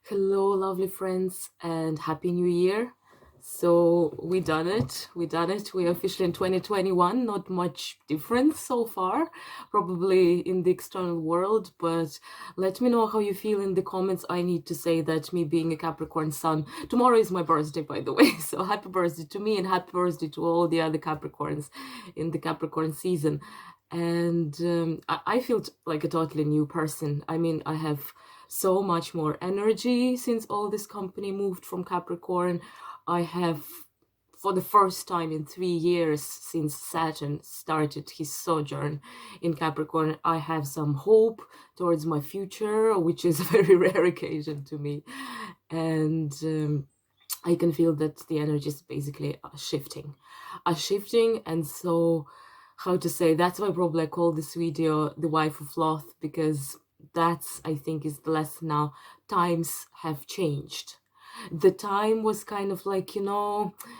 Hello, lovely friends, and Happy New Year. So we done it. We done it. We're officially in 2021. Not much difference so far, probably in the external world, but let me know how you feel in the comments. I need to say that me being a Capricorn sun, tomorrow is my birthday, by the way. So happy birthday to me and happy birthday to all the other Capricorns in the Capricorn season. And I feel like a totally new person. I mean, I have so much more energy since all this company moved from Capricorn. I have, for the first time in 3 years since Saturn started his sojourn in Capricorn, I have some hope towards my future, which is a very rare occasion to me. And I can feel that the energy is basically shifting. And so, how to say, that's why probably I call this video The Wife of Loth, because that's, I think, is the lesson now. Times have changed. The time was kind of like,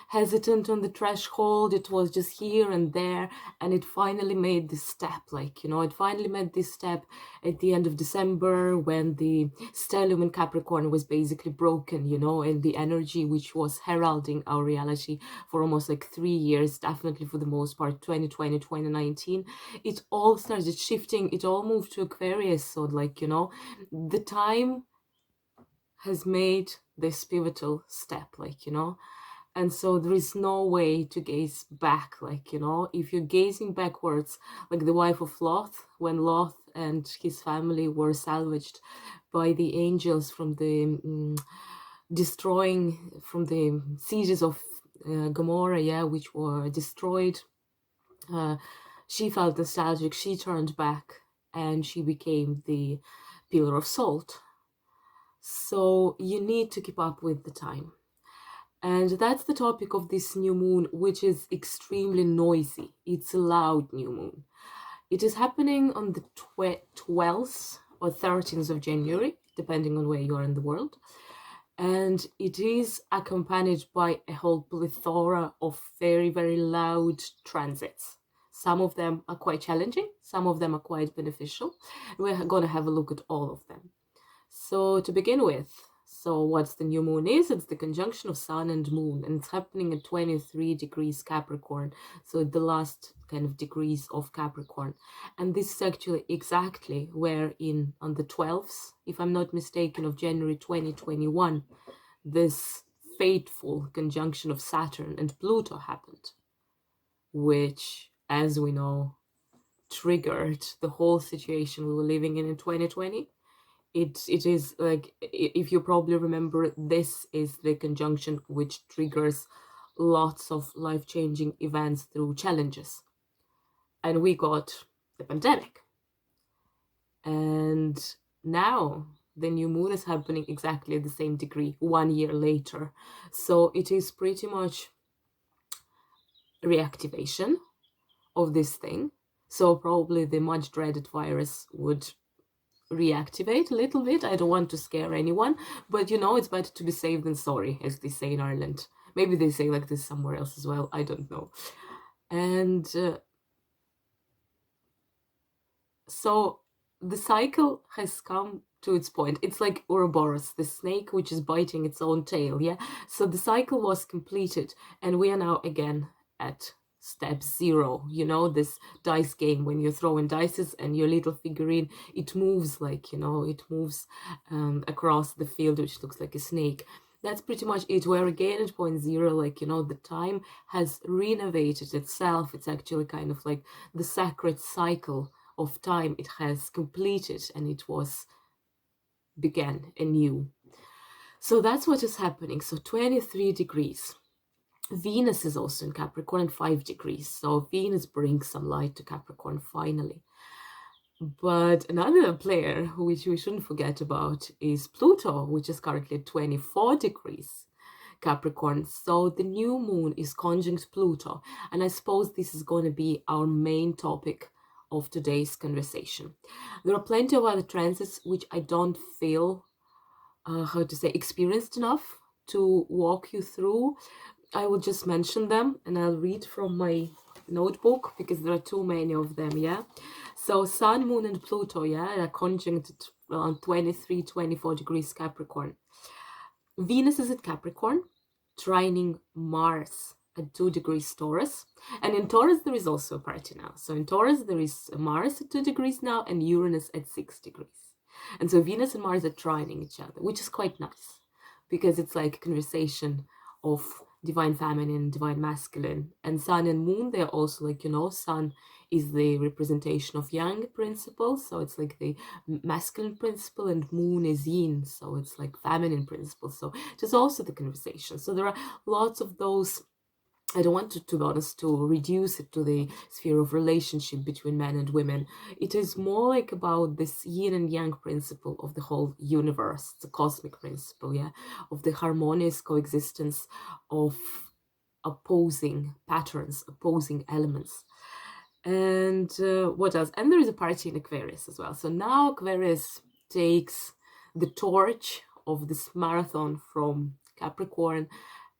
hesitant on the threshold. It was just here and there, and it finally made this step, it finally made this step at the end of December when the stellium in Capricorn was basically broken, and the energy which was heralding our reality for almost like 3 years, definitely for the most part, 2020, 2019, it all started shifting. It all moved to Aquarius. So the time has made this pivotal step, and so there is no way to gaze back, if you're gazing backwards, like the Wife of Loth, when Loth and his family were salvaged by the angels from the from the sieges of Gomorrah, which were destroyed. She felt nostalgic, she turned back, and she became the pillar of salt. So you need to keep up with the time. And that's the topic of this new moon, which is extremely noisy. It's a loud new moon. It is happening on the 12th or 13th of January, depending on where you are in the world. And it is accompanied by a whole plethora of very, very loud transits. Some of them are quite challenging. Some of them are quite beneficial. We're going to have a look at all of them. So to begin with, what's the new moon is? It's the conjunction of sun and moon, and it's happening at 23 degrees Capricorn, so the last kind of degrees of Capricorn. And this is actually exactly where on the 12th, if I'm not mistaken, of January 2021, this fateful conjunction of Saturn and Pluto happened, which, as we know, triggered the whole situation we were living in 2020. It is like, if you probably remember, this is the conjunction which triggers lots of life-changing events through challenges. And we got the pandemic. And now the new moon is happening exactly at the same degree 1 year later. So it is pretty much reactivation of this thing. So probably the much dreaded virus would reactivate a little bit. I don't want to scare anyone, but it's better to be safe than sorry, as they say in Ireland. Maybe they say like this somewhere else as well, I don't know. And so the cycle has come to its point. It's like Ouroboros, the snake which is biting its own tail. So the cycle was completed, and we are now again at step 0, this dice game when you're throwing dices and your little figurine, it moves it moves across the field, which looks like a snake. That's pretty much it. We're again at point 0, the time has renovated itself. It's actually kind of like the sacred cycle of time. It has completed, and it was began anew. So that's what is happening. So 23 degrees. Venus is also in Capricorn, 5 degrees. So Venus brings some light to Capricorn finally. But another player, which we shouldn't forget about, is Pluto, which is currently at 24 degrees Capricorn. So the new moon is conjunct Pluto. And I suppose this is going to be our main topic of today's conversation. There are plenty of other transits which I don't feel, experienced enough to walk you through. I will just mention them, and I'll read from my notebook because there are too many of them. So Sun, Moon, and Pluto, are conjunct at around 23, 24 degrees Capricorn. Venus is at Capricorn, trining Mars at 2 degrees Taurus. And in Taurus, there is also a party now. So in Taurus, there is Mars at 2 degrees now and Uranus at 6 degrees. And so Venus and Mars are trining each other, which is quite nice because it's like a conversation of divine feminine, divine masculine, and Sun and Moon. They're also like, Sun is the representation of Yang principles, so it's like the masculine principle, and Moon is Yin, so it's like feminine principles. So there's also the conversation. So there are lots of those. I don't want to be honest, to reduce it to the sphere of relationship between men and women. It is more like about this yin and yang principle of the whole universe, the cosmic principle, yeah, of the harmonious coexistence of opposing patterns, opposing elements. And what else? And there is a party in Aquarius as well. So now Aquarius takes the torch of this marathon from Capricorn,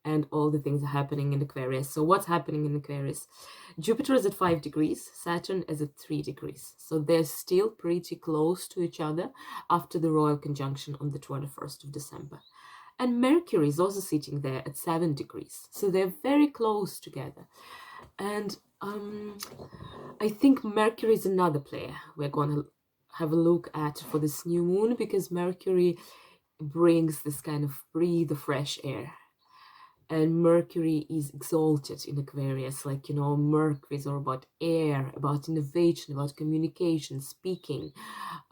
and all the things are happening in Aquarius. So what's happening in Aquarius? Jupiter is at 5 degrees, Saturn is at 3 degrees. So they're still pretty close to each other after the royal conjunction on the 21st of December. And Mercury is also sitting there at 7 degrees. So they're very close together. And I think Mercury is another player we're going to have a look at for this new moon, because Mercury brings this kind of breathe of fresh air. And Mercury is exalted in Aquarius, like, Mercury is all about air, about innovation, about communication, speaking,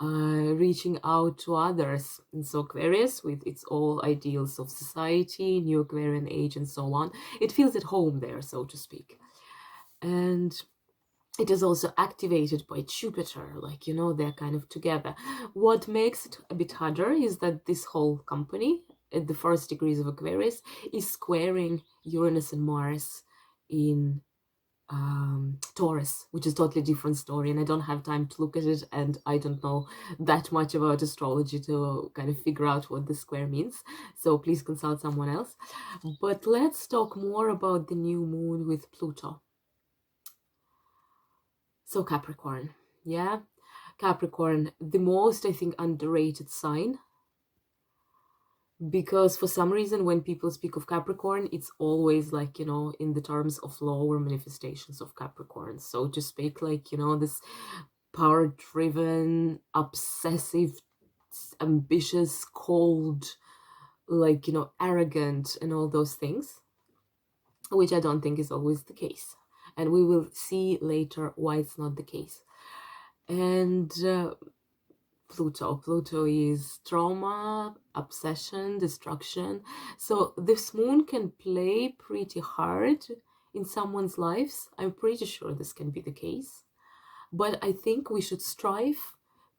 reaching out to others. And so Aquarius, with its all ideals of society, new Aquarian age, and so on, it feels at home there, so to speak. And it is also activated by Jupiter, like, they're kind of together. What makes it a bit harder is that this whole company, at the first degrees of Aquarius, is squaring Uranus and Mars in Taurus, which is a totally different story, and I don't have time to look at it, and I don't know that much about astrology to kind of figure out what the square means, so please consult someone else. But let's talk more about the new moon with Pluto. So Capricorn, yeah, Capricorn, the most, I think, underrated sign, because for some reason when people speak of Capricorn, it's always like, in the terms of lower manifestations of Capricorn, so to speak, like, this power-driven, obsessive, ambitious, cold, like, arrogant, and all those things, which I don't think is always the case, and we will see later why it's not the case. And Pluto is trauma, obsession, destruction. So this moon can play pretty hard in someone's lives. I'm pretty sure this can be the case. But I think we should strive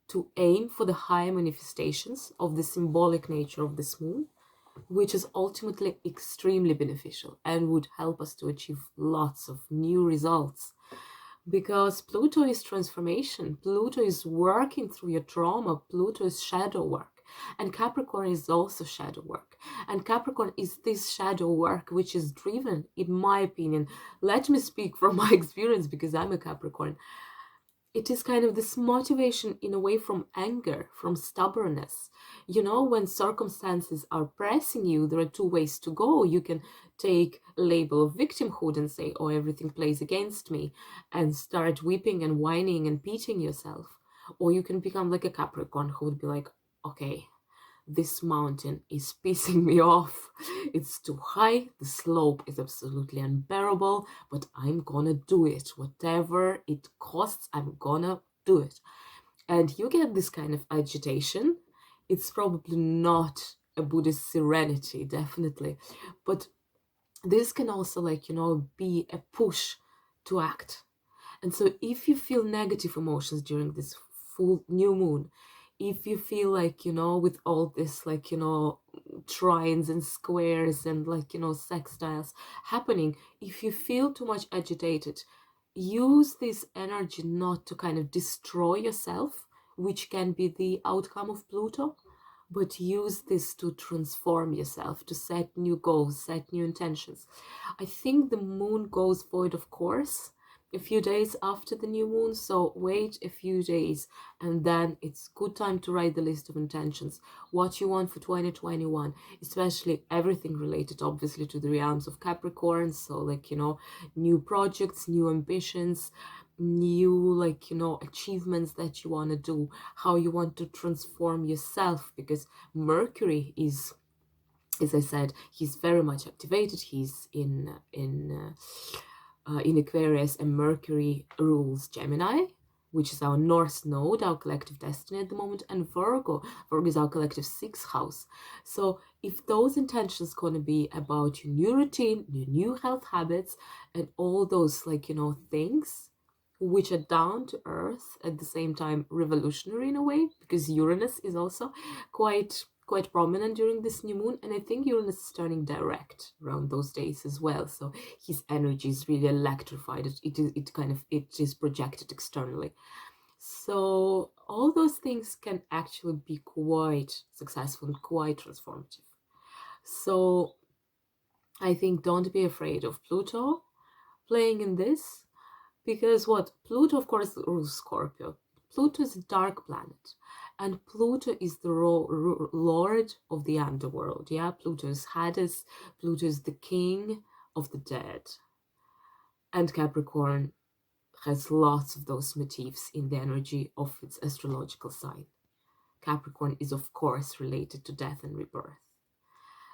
to aim for the high manifestations of the symbolic nature of this moon, which is ultimately extremely beneficial and would help us to achieve lots of new results. Because Pluto is transformation, Pluto is working through your trauma, Pluto is shadow work, and Capricorn is also shadow work. And Capricorn is this shadow work which is driven, in my opinion, let me speak from my experience because I'm a Capricorn, it is kind of this motivation in a way from anger, from stubbornness. When circumstances are pressing you, there are two ways to go. You can take a label of victimhood and say, oh, everything plays against me, and start weeping and whining and beating yourself. Or you can become like a Capricorn who would be like, okay, this mountain is pissing me off. It's too high. The slope is absolutely unbearable, but I'm gonna do it. Whatever it costs, I'm gonna do it. And you get this kind of agitation. It's probably not a Buddhist serenity, definitely. But this can also, be a push to act. And so if you feel negative emotions during this full new moon, if you feel like, with all this, trines and squares and, sextiles happening, if you feel too much agitated, use this energy not to kind of destroy yourself, which can be the outcome of Pluto, but use this to transform yourself, to set new goals, set new intentions. I think the moon goes void, of course, a few days after the new moon, so wait a few days, and then it's good time to write the list of intentions, what you want for 2021, especially everything related obviously to the realms of Capricorn. So like, you know, new projects, new ambitions, new, like, you know, achievements that you want to do, how you want to transform yourself, because Mercury is, as I said, he's very much activated. He's in Aquarius, and Mercury rules Gemini, which is our North node, our collective destiny at the moment, and Virgo. Virgo is our collective sixth house. So if those intentions going to be about your new routine, your new health habits, and all those, like, you know, things which are down to earth, at the same time revolutionary in a way, because Uranus is also quite prominent during this new moon, and I think Uranus is turning direct around those days as well, so his energy is really electrified. It is projected externally. So all those things can actually be quite successful and quite transformative. So I think don't be afraid of Pluto playing in this, because what Pluto, of course, rules Scorpio. Pluto is a dark planet, and Pluto is the lord of the underworld. Yeah, Pluto is Hades. Pluto is the king of the dead, and Capricorn has lots of those motifs in the energy of its astrological sign. Capricorn is, of course, related to death and rebirth.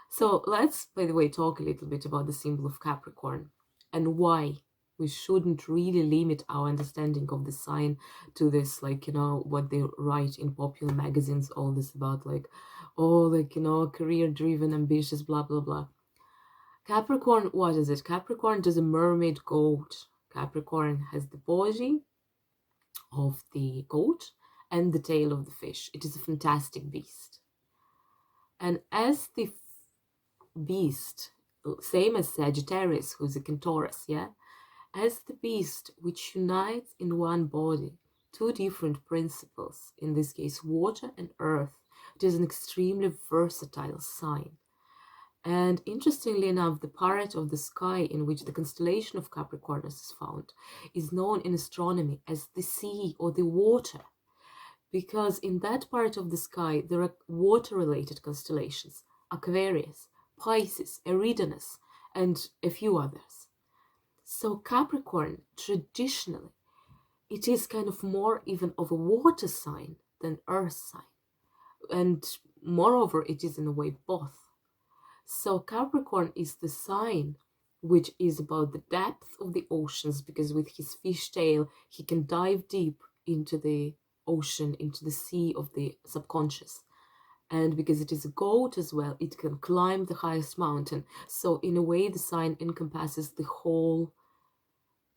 So let's, by the way, talk a little bit about the symbol of Capricorn and why we shouldn't really limit our understanding of the sign to this, like, you know, what they write in popular magazines, all this about, like, oh, like, you know, career-driven, ambitious, blah, blah, blah. Capricorn, what is it? Capricorn is a mermaid goat. Capricorn has the body of the goat and the tail of the fish. It is a fantastic beast. And as the beast, same as Sagittarius, who's a Taurus, yeah? As the beast which unites in one body two different principles, in this case water and earth, it is an extremely versatile sign. And interestingly enough, the part of the sky in which the constellation of Capricorn is found is known in astronomy as the sea or the water, because in that part of the sky there are water-related constellations, Aquarius, Pisces, Eridanus, and a few others. So Capricorn, traditionally, it is kind of more even of a water sign than earth sign. And moreover, it is in a way both. So Capricorn is the sign which is about the depth of the oceans, because with his fish tail, he can dive deep into the ocean, into the sea of the subconscious. And because it is a goat as well, it can climb the highest mountain. So in a way, the sign encompasses the whole,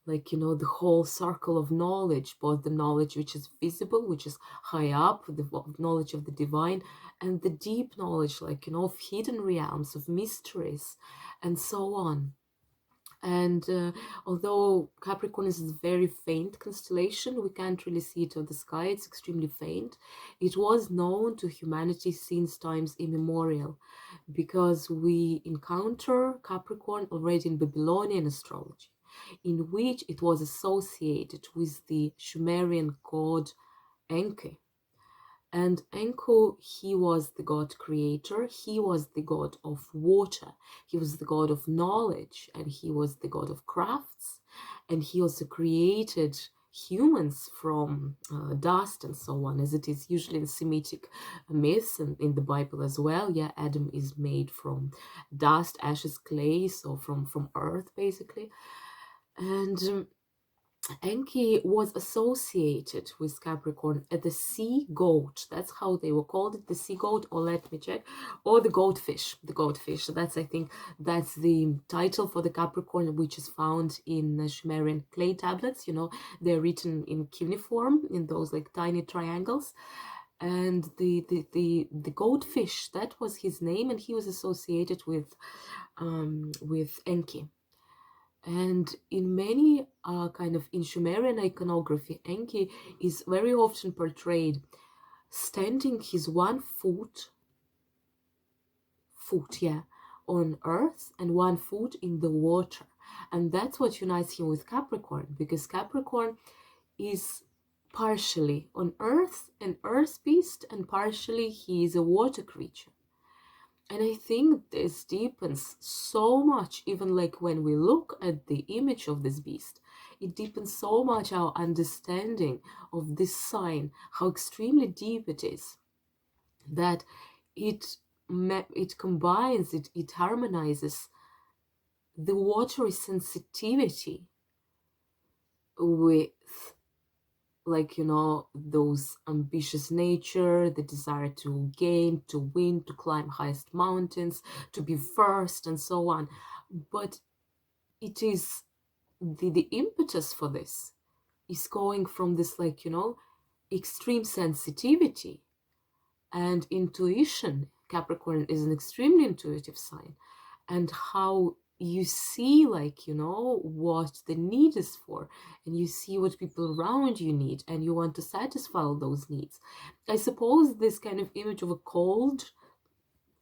like, you know, the whole circle of knowledge, both the knowledge which is visible, which is high up, the knowledge of the divine, and the deep knowledge, like, you know, of hidden realms, of mysteries, and so on. And although Capricorn is a very faint constellation, we can't really see it on the sky, it's extremely faint. It was known to humanity since times immemorial, because we encounter Capricorn already in Babylonian astrology, in which it was associated with the Sumerian god Enki. And Enku, he was the god creator, he was the god of water, he was the god of knowledge, and he was the god of crafts. And he also created humans from dust and so on, as it is usually in Semitic myths and in the Bible as well. Yeah, Adam is made from dust, ashes, clay, so from earth basically. And Enki was associated with Capricorn as the sea goat. That's how they were called, the sea goat, or let me check, or the goatfish. The goatfish. So that's, I think, that's the title for the Capricorn, which is found in Sumerian clay tablets. You know, they're written in cuneiform, in those like tiny triangles. And the goatfish, that was his name, and he was associated with Enki. And in many in Sumerian iconography, Enki is very often portrayed standing his one foot, yeah, on earth and one foot in the water. And that's what unites him with Capricorn, because Capricorn is partially on earth, an earth beast, and partially he is a water creature. And I think this deepens so much, even like when we look at the image of this beast, it deepens so much our understanding of this sign, how extremely deep it is, that it combines, it harmonizes the watery sensitivity with, like, those ambitious nature, the desire to gain, to win, to climb highest mountains, to be first, and so on. But it is the impetus for this is going from this, like, extreme sensitivity and intuition. Capricorn is an extremely intuitive sign, and how you see, like, what the need is for, and you see what people around you need, and you want to satisfy all those needs. I suppose this kind of image of a cold,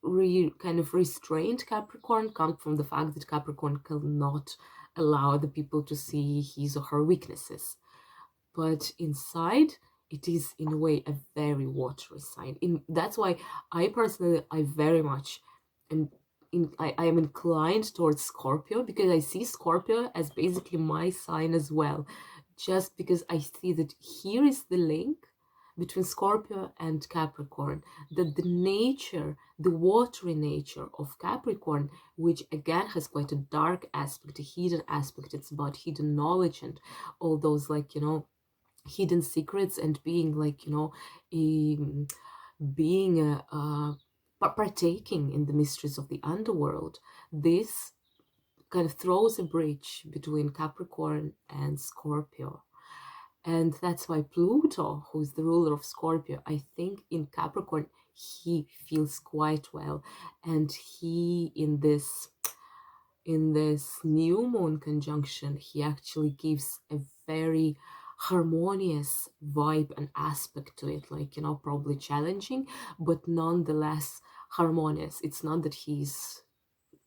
kind of restrained Capricorn comes from the fact that Capricorn cannot allow the people to see his or her weaknesses. But inside, it is in a way a very watery sign. That's why I personally, I very much am I am inclined towards Scorpio, because I see Scorpio as basically my sign as well, just because I see that here is the link between Scorpio and Capricorn, that the nature, the watery nature of Capricorn, which again has quite a dark aspect, a hidden aspect, it's about hidden knowledge and all those, like, hidden secrets, and being, like, being partaking in the mysteries of the underworld. This kind of throws a bridge between Capricorn and Scorpio. And that's why Pluto, who's the ruler of Scorpio, I think in Capricorn, he feels quite well. And he, in this new moon conjunction, he actually gives a very harmonious vibe and aspect to it, like, probably challenging, but nonetheless harmonious. It's not that he's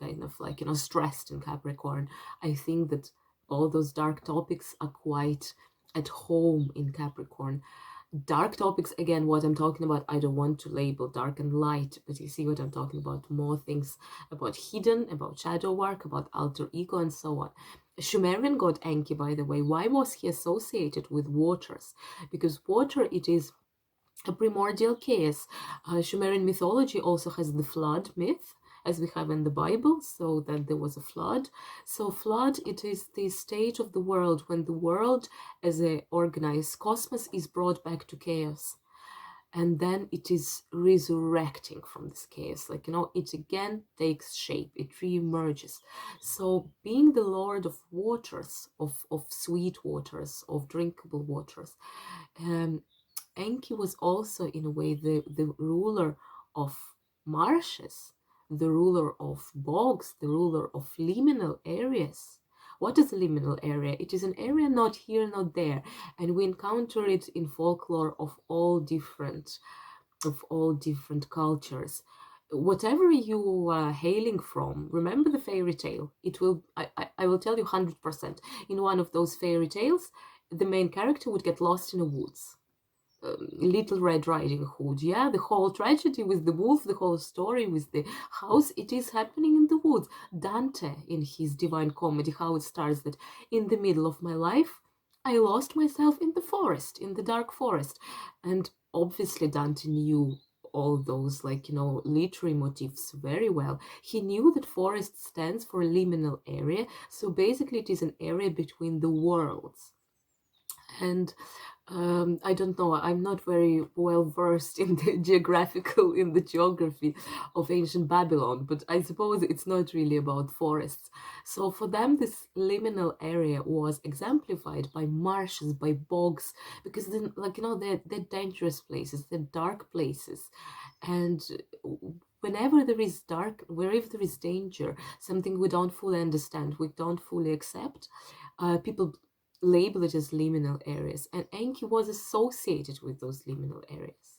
kind of, like, stressed in Capricorn. I think that all those dark topics are quite at home in Capricorn. Dark topics, again, what I'm talking about, I don't want to label dark and light, but you see what I'm talking about, more things about hidden, about shadow work, about alter ego, and so on. Sumerian god Enki, by the way, why was he associated with waters? Because water, it is a primordial chaos. Sumerian mythology also has the flood myth, as we have in the Bible, so that there was a flood. So flood, it is the state of the world when the world as a organized cosmos is brought back to chaos. And then it is resurrecting from this chaos, like, it again takes shape, it re-emerges. So being the lord of waters, of sweet waters, of drinkable waters, Enki was also in a way the ruler of marshes, the ruler of bogs, the ruler of liminal areas. What is a liminal area? It is an area not here, not there, and we encounter it in folklore of all different cultures. Whatever you are hailing from, remember the fairy tale. It will, I will tell you 100%. In one of those fairy tales, the main character would get lost in the woods. Little Red Riding Hood. Yeah, the whole tragedy with the wolf, the whole story with the house, it is happening in the woods. Dante, in his Divine Comedy, how it starts that in the middle of my life, I lost myself in the forest, in the dark forest. And obviously Dante knew all those, like, literary motifs very well. He knew that forest stands for a liminal area. So basically it is an area between the worlds. And I don't know, I'm not very well versed in the geography of ancient Babylon, but I suppose it's not really about forests. So for them, this liminal area was exemplified by marshes, by bogs, because then, like, they're dangerous places, they're dark places. And whenever there is wherever there is danger, something we don't fully understand, we don't fully accept, people label it as liminal areas, and Enki was associated with those liminal areas.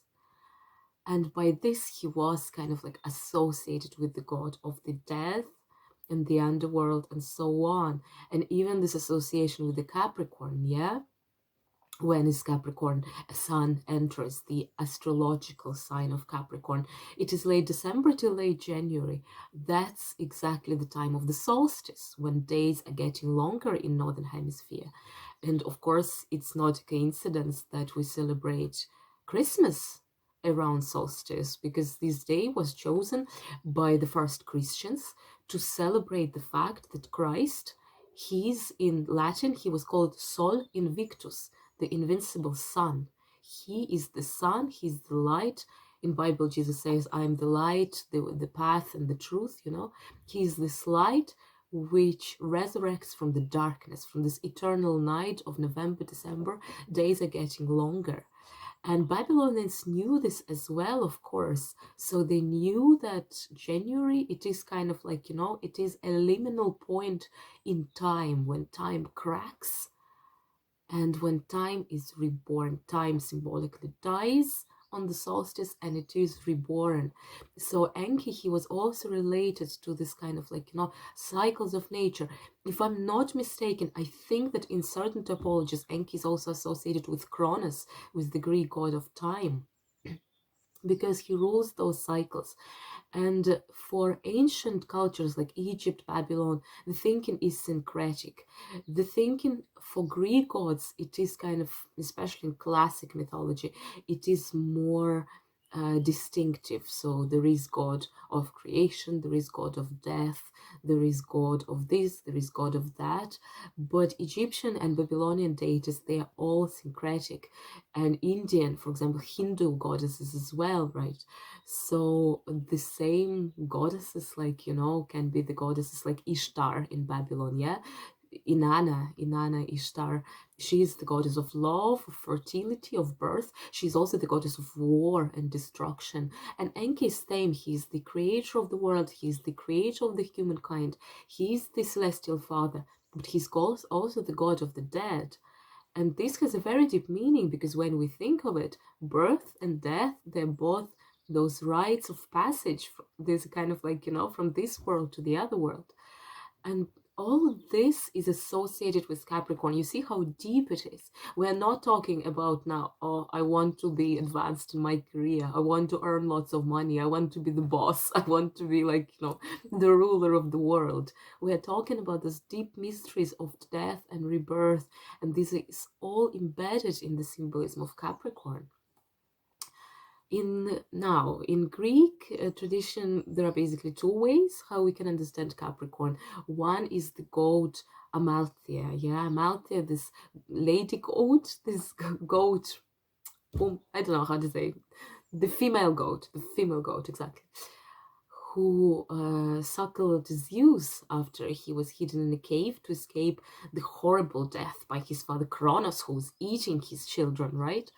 And by this, he was kind of like associated with the god of the death, and the underworld and so on. And even this association with the Capricorn, yeah? When is Capricorn? A sun enters the astrological sign of Capricorn. It is late December to late January. That's exactly the time of the solstice, when days are getting longer in Northern Hemisphere. And of course, it's not a coincidence that we celebrate Christmas around solstice, because this day was chosen by the first Christians to celebrate the fact that Christ, he's in Latin, he was called Sol Invictus, the invincible sun. He is the sun, he's the light. In Bible, Jesus says, I am the light, the path and the truth, you know. He is this light which resurrects from the darkness, from this eternal night of November, December. Days are getting longer. And Babylonians knew this as well, of course. So they knew that January, it is kind of like, you know, it is a liminal point in time, when time cracks and when time is reborn. Time symbolically dies on the solstice and it is reborn. So Enki, he was also related to this kind of like, you know, cycles of nature. If I'm not mistaken, I think that in certain topologies, Enki is also associated with Cronus, with the Greek god of time, because he rules those cycles. And for ancient cultures like Egypt, Babylon, the thinking is syncretic. The thinking for Greek gods, it is kind of, especially in classic mythology, it is more distinctive. So there is God of creation, there is God of death, there is God of this, there is God of that. But Egyptian and Babylonian deities, they are all syncretic. And Indian, for example, Hindu goddesses as well, right? So the same goddesses, like, you know, can be the goddesses like Ishtar in Babylon, yeah? Inanna Ishtar, she is the goddess of love, of fertility, of birth. She's also the goddess of war and destruction. And Enki is same. He's the creator of the world. He's the creator of the humankind. He's the celestial father, but he's also the god of the dead. And this has a very deep meaning, because when we think of it, birth and death, they're both those rites of passage. There's kind of like, you know, from this world to the other world. And all of this is associated with Capricorn. You see how deep it is. We're not talking about now, oh, I want to be advanced in my career. I want to earn lots of money. I want to be the boss. I want to be like, you know, the ruler of the world. We're talking about those deep mysteries of death and rebirth. And this is all embedded in the symbolism of Capricorn. In Greek tradition, there are basically two ways how we can understand Capricorn. One is the goat Amalthea, yeah, Amalthea, this lady goat, this goat, I don't know how to say, the female goat, exactly, who suckled Zeus after he was hidden in a cave to escape the horrible death by his father Kronos, who was eating his children, right?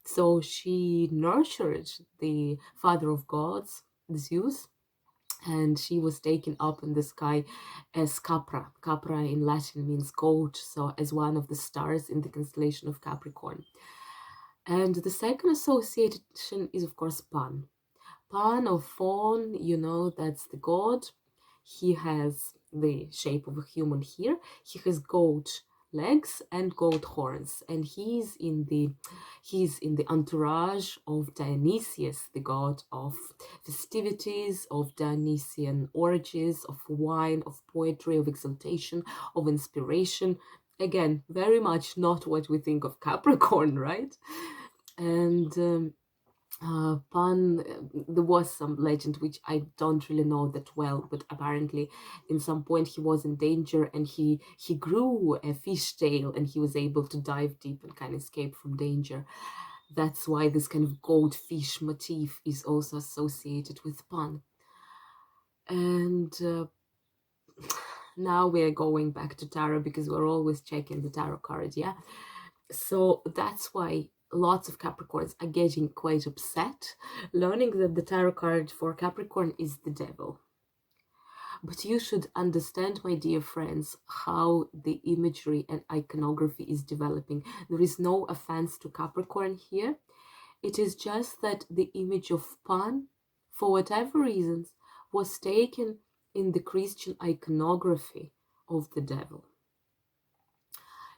So she nurtured the father of gods, Zeus, and she was taken up in the sky as Capra. Capra in Latin means goat, so as one of the stars in the constellation of Capricorn. And the second association is, of course, Pan. Pan or Faun, you know, that's the god. He has the shape of a human here. He has goat legs and goat horns, and he's in the entourage of Dionysius, the god of festivities, of Dionysian orgies, of wine, of poetry, of exaltation, of inspiration. Again, very much not what we think of Capricorn, right? And Pan, there was some legend which I don't really know that well, but apparently in some point he was in danger and he grew a fish tail and he was able to dive deep and kind of escape from danger. That's why this kind of goldfish motif is also associated with Pan. And now we're going back to tarot, because we're always checking the tarot card, yeah? So that's why lots of Capricorns are getting quite upset, learning that the tarot card for Capricorn is the devil. But you should understand, my dear friends, how the imagery and iconography is developing. There is no offense to Capricorn here. It is just that the image of Pan, for whatever reasons, was taken in the Christian iconography of the devil.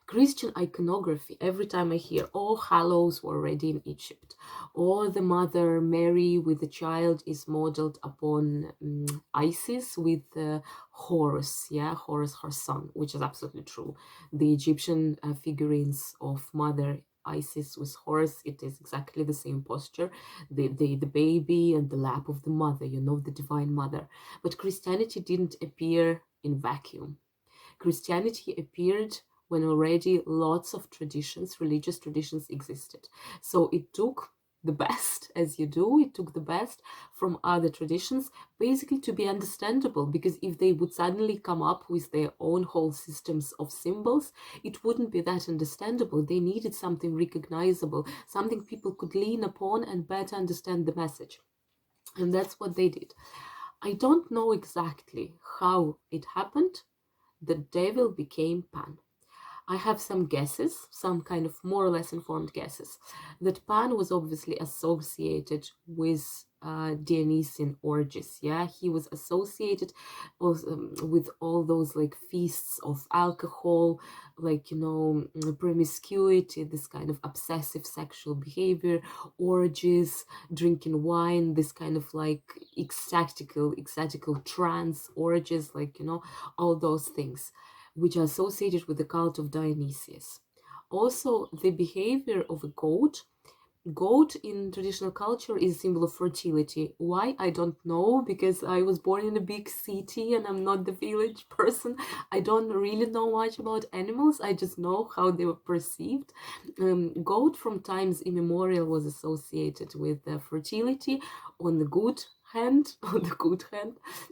Christian iconography, every time I hear, all hallows were already in Egypt, or the mother Mary with the child is modeled upon Isis with Horus, Horus, her son, which is absolutely true. The Egyptian figurines of mother Isis with Horus, it is exactly the same posture, the baby and the lap of the mother, the divine mother. But Christianity didn't appear in vacuum. Christianity appeared when already lots of traditions, religious traditions existed. So it took the best, as you do, it took the best from other traditions, basically to be understandable, because if they would suddenly come up with their own whole systems of symbols, it wouldn't be that understandable. They needed something recognizable, something people could lean upon and better understand the message. And that's what they did. I don't know exactly how it happened. The devil became Pan. I have some guesses, some kind of more or less informed guesses, that Pan was obviously associated with Dionysian orgies. Yeah, he was associated also, with all those like feasts of alcohol, like, promiscuity, this kind of obsessive sexual behavior, orgies, drinking wine, this kind of like ecstatical trance orgies, like, all those things, which are associated with the cult of Dionysius. Also, the behavior of a goat. Goat in traditional culture is a symbol of fertility. Why? I don't know, because I was born in a big city and I'm not the village person. I don't really know much about animals. I just know how they were perceived. Goat from times immemorial was associated with fertility on the good hand,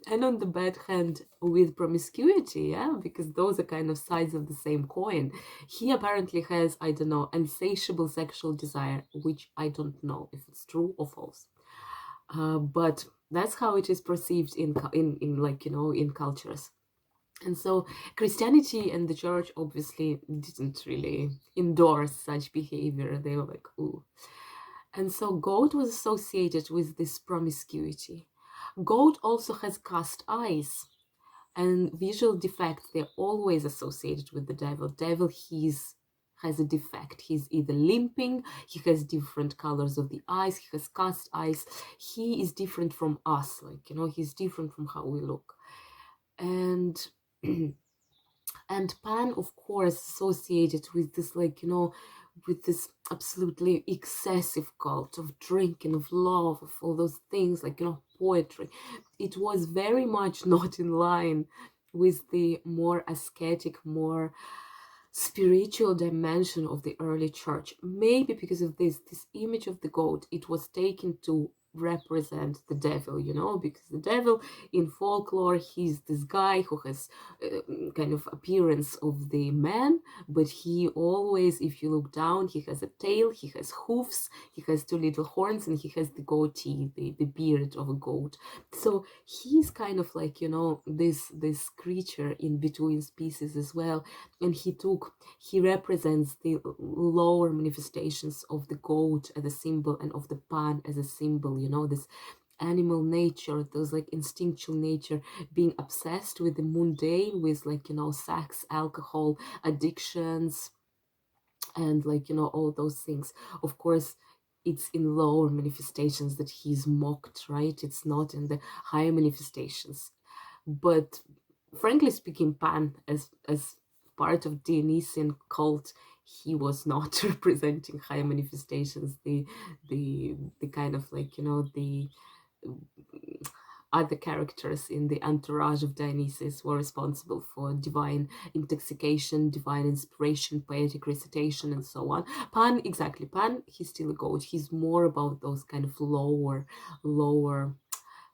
and on the bad hand with promiscuity, yeah, because those are kind of sides of the same coin. He apparently has, I don't know, insatiable sexual desire, which I don't know if it's true or false. But that's how it is perceived in cultures. And so Christianity and the church obviously didn't really endorse such behavior. They were like, ooh. And so goat was associated with this promiscuity. Goat also has cast eyes, and visual defects, they're always associated with the devil. Devil, has a defect. He's either limping, he has different colors of the eyes, he has cast eyes. He is different from us, he's different from how we look. And and Pan, of course, associated with this, with this absolutely excessive cult of drinking, of love, of all those things, poetry. It was very much not in line with the more ascetic, more spiritual dimension of the early church. Maybe because of this image of the goat, it was taken to represent the devil, because the devil in folklore, he's this guy who has kind of appearance of the man, but he always, if you look down, he has a tail, he has hoofs, he has two little horns, and he has the goatee, the beard of a goat. So he's kind of like, this creature in between species as well. And he represents the lower manifestations of the goat as a symbol and of the Pan as a symbol, this animal nature, those like instinctual nature, being obsessed with the mundane, with sex, alcohol, addictions, and all those things. Of course, it's in lower manifestations that he's mocked, right? It's not in the higher manifestations. But frankly speaking, Pan, as part of Dionysian cult, he was not representing higher manifestations. The kind of the other characters in the entourage of Dionysus were responsible for divine intoxication, divine inspiration, poetic recitation, and so on. Pan, he's still a goat. He's more about those kind of lower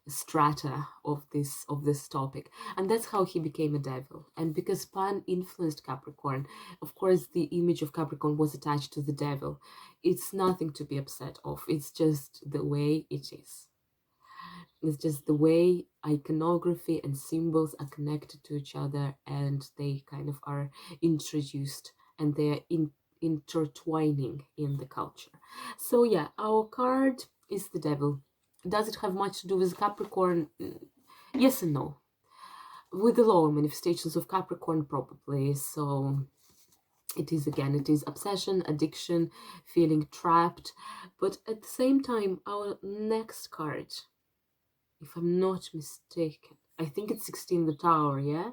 strata of this topic, and that's how he became a devil. And because Pan influenced Capricorn, of course the image of Capricorn was attached to the devil. It's nothing to be upset of. It's just the way it is. It's just the way iconography and symbols are connected to each other, and they kind of are introduced, and they're intertwining in the culture. So yeah, our card is the devil. Does it have much to do with Capricorn? Yes and no. with the lower manifestations of Capricorn probably. So it is, again, it is obsession, addiction, feeling trapped. But at the same time, our next card, if I'm not mistaken, I think it's 16, the Tower, yeah?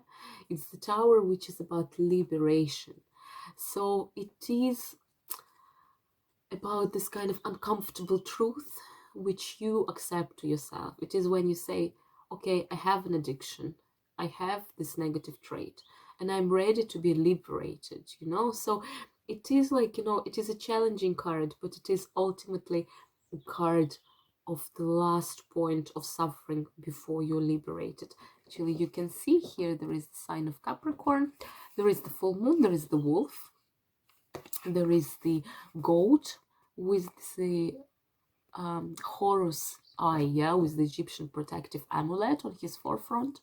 It's the Tower, which is about liberation. So it is about this kind of uncomfortable truth which you accept to yourself. It is when you say, okay, I have an addiction, I have this negative trait, and I'm ready to be liberated, you know? So it is like, you know, it is a challenging card, but it is ultimately a card of the last point of suffering before you're liberated. Actually, you can see here there is the sign of Capricorn, there is the full moon, there is the wolf, there is the goat with the Horus eye, yeah, with the Egyptian protective amulet on his forefront.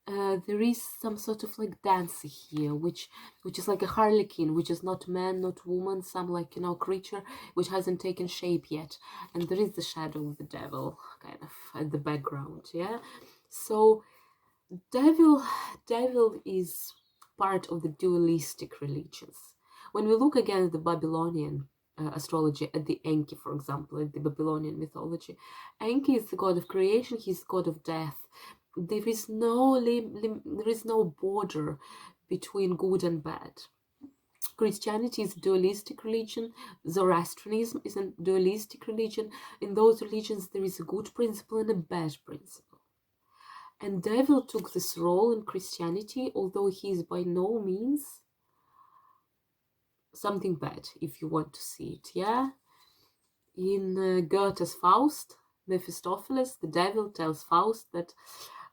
There is some sort of like dancer here, which is like a harlequin, which is not man, not woman, some like, you know, creature which hasn't taken shape yet. And there is the shadow of the devil kind of at the background, yeah. So devil is part of the dualistic religions. When we look again at the Babylonian astrology, at the Enki, for example, at the Babylonian mythology, Enki is the god of creation, he's the god of death. There is no there is no border between good and bad. Christianity is a dualistic religion. Zoroastrianism is a dualistic religion. In those religions, there is a good principle and a bad principle. And devil took this role in Christianity, although he is by no means something bad, if you want to see it, yeah? In Goethe's Faust, Mephistopheles, the devil tells Faust that,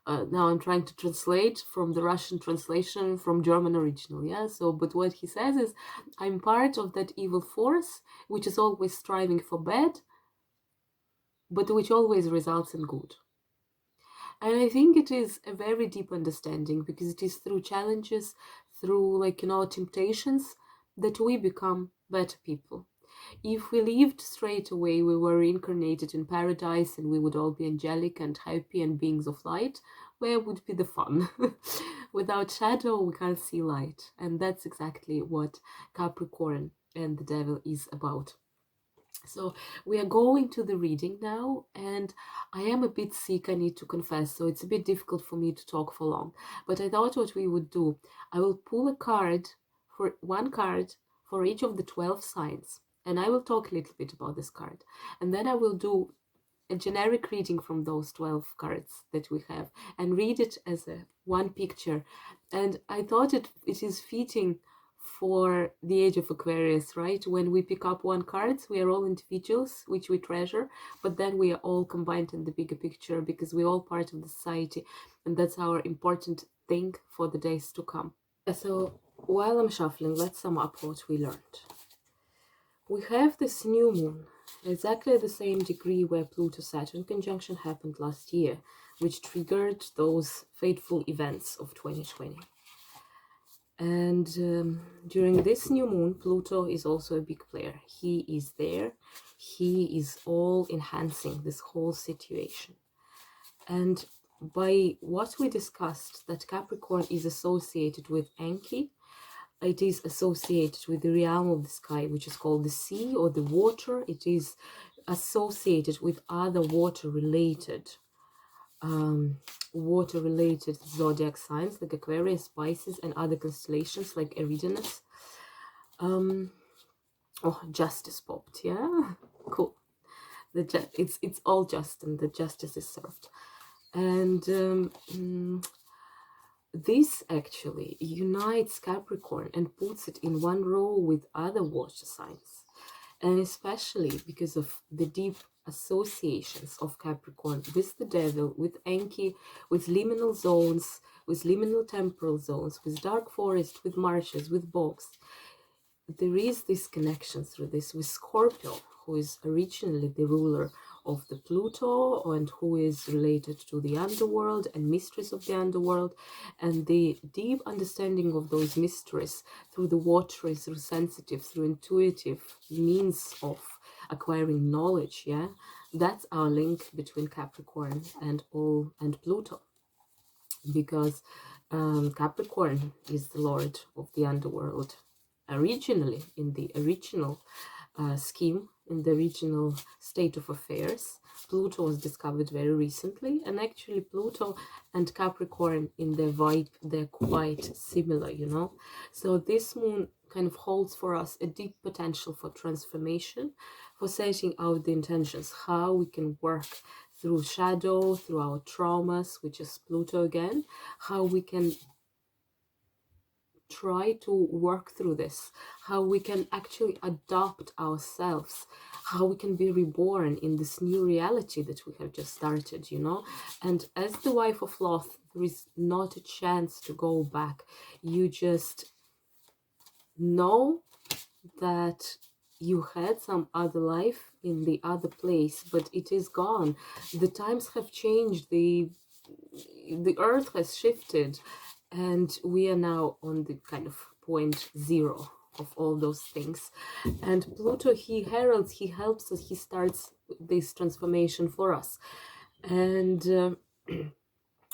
now I'm trying to translate from the Russian translation from German original, yeah? So, but what he says is, I'm part of that evil force, which is always striving for bad, but which always results in good. And I think it is a very deep understanding, because it is through challenges, through, like, you know, temptations, that we become better people. If we lived straight away, we were reincarnated in paradise and we would all be angelic and happy and beings of light, where would be the fun? Without shadow, we can't see light. And that's exactly what Capricorn and the devil is about. So we are going to the reading now, and I am a bit sick, I need to confess, so it's a bit difficult for me to talk for long. But I thought what we would do, I will pull a card, for one card for each of the 12 signs, and I will talk a little bit about this card. And then I will do a generic reading from those 12 cards that we have and read it as a one picture. And I thought it is fitting for the age of Aquarius, right? When we pick up one card, we are all individuals, which we treasure, but then we are all combined in the bigger picture, because we're all part of the society, and that's our important thing for the days to come. So while I'm shuffling, let's sum up what we learned. We have this new moon, exactly the same degree where Pluto-Saturn conjunction happened last year, which triggered those fateful events of 2020. And during this new moon, Pluto is also a big player. He is there. He is all enhancing this whole situation. And by what we discussed, that Capricorn is associated with Enki, it is associated with the realm of the sky, which is called the sea or the water. It is associated with other water-related zodiac signs like Aquarius, Pisces, and other constellations like Eridanus. Oh, justice popped, yeah, cool. It's all just, and the justice is served. And this actually unites Capricorn and puts it in one row with other water signs, and especially because of the deep associations of Capricorn with the devil, with Enki, with liminal zones, with liminal temporal zones, with dark forest, with marshes, with bogs. There is this connection through this with Scorpio, who is originally the ruler of the Pluto and who is related to the underworld and mysteries of the underworld, and the deep understanding of those mysteries through the watery, through sensitive, through intuitive means of acquiring knowledge. Yeah, that's our link between Capricorn and Pluto. because Capricorn is the lord of the underworld originally, in the original scheme, in the original state of affairs. Pluto was discovered very recently, and actually Pluto and Capricorn in their vibe, they're quite similar, you know. So this moon kind of holds for us a deep potential for transformation, for setting out the intentions, how we can work through shadow, through our traumas, which is Pluto again, how we can try to work through this, how we can actually adopt ourselves, how we can be reborn in this new reality that we have just started, you know. And as the wife of Loth, there is not a chance to go back. You just know that you had some other life in the other place, but it is gone. The times have changed, the earth has shifted, and we are now on the kind of point zero of all those things. And Pluto, he heralds, he helps us, he starts this transformation for us. And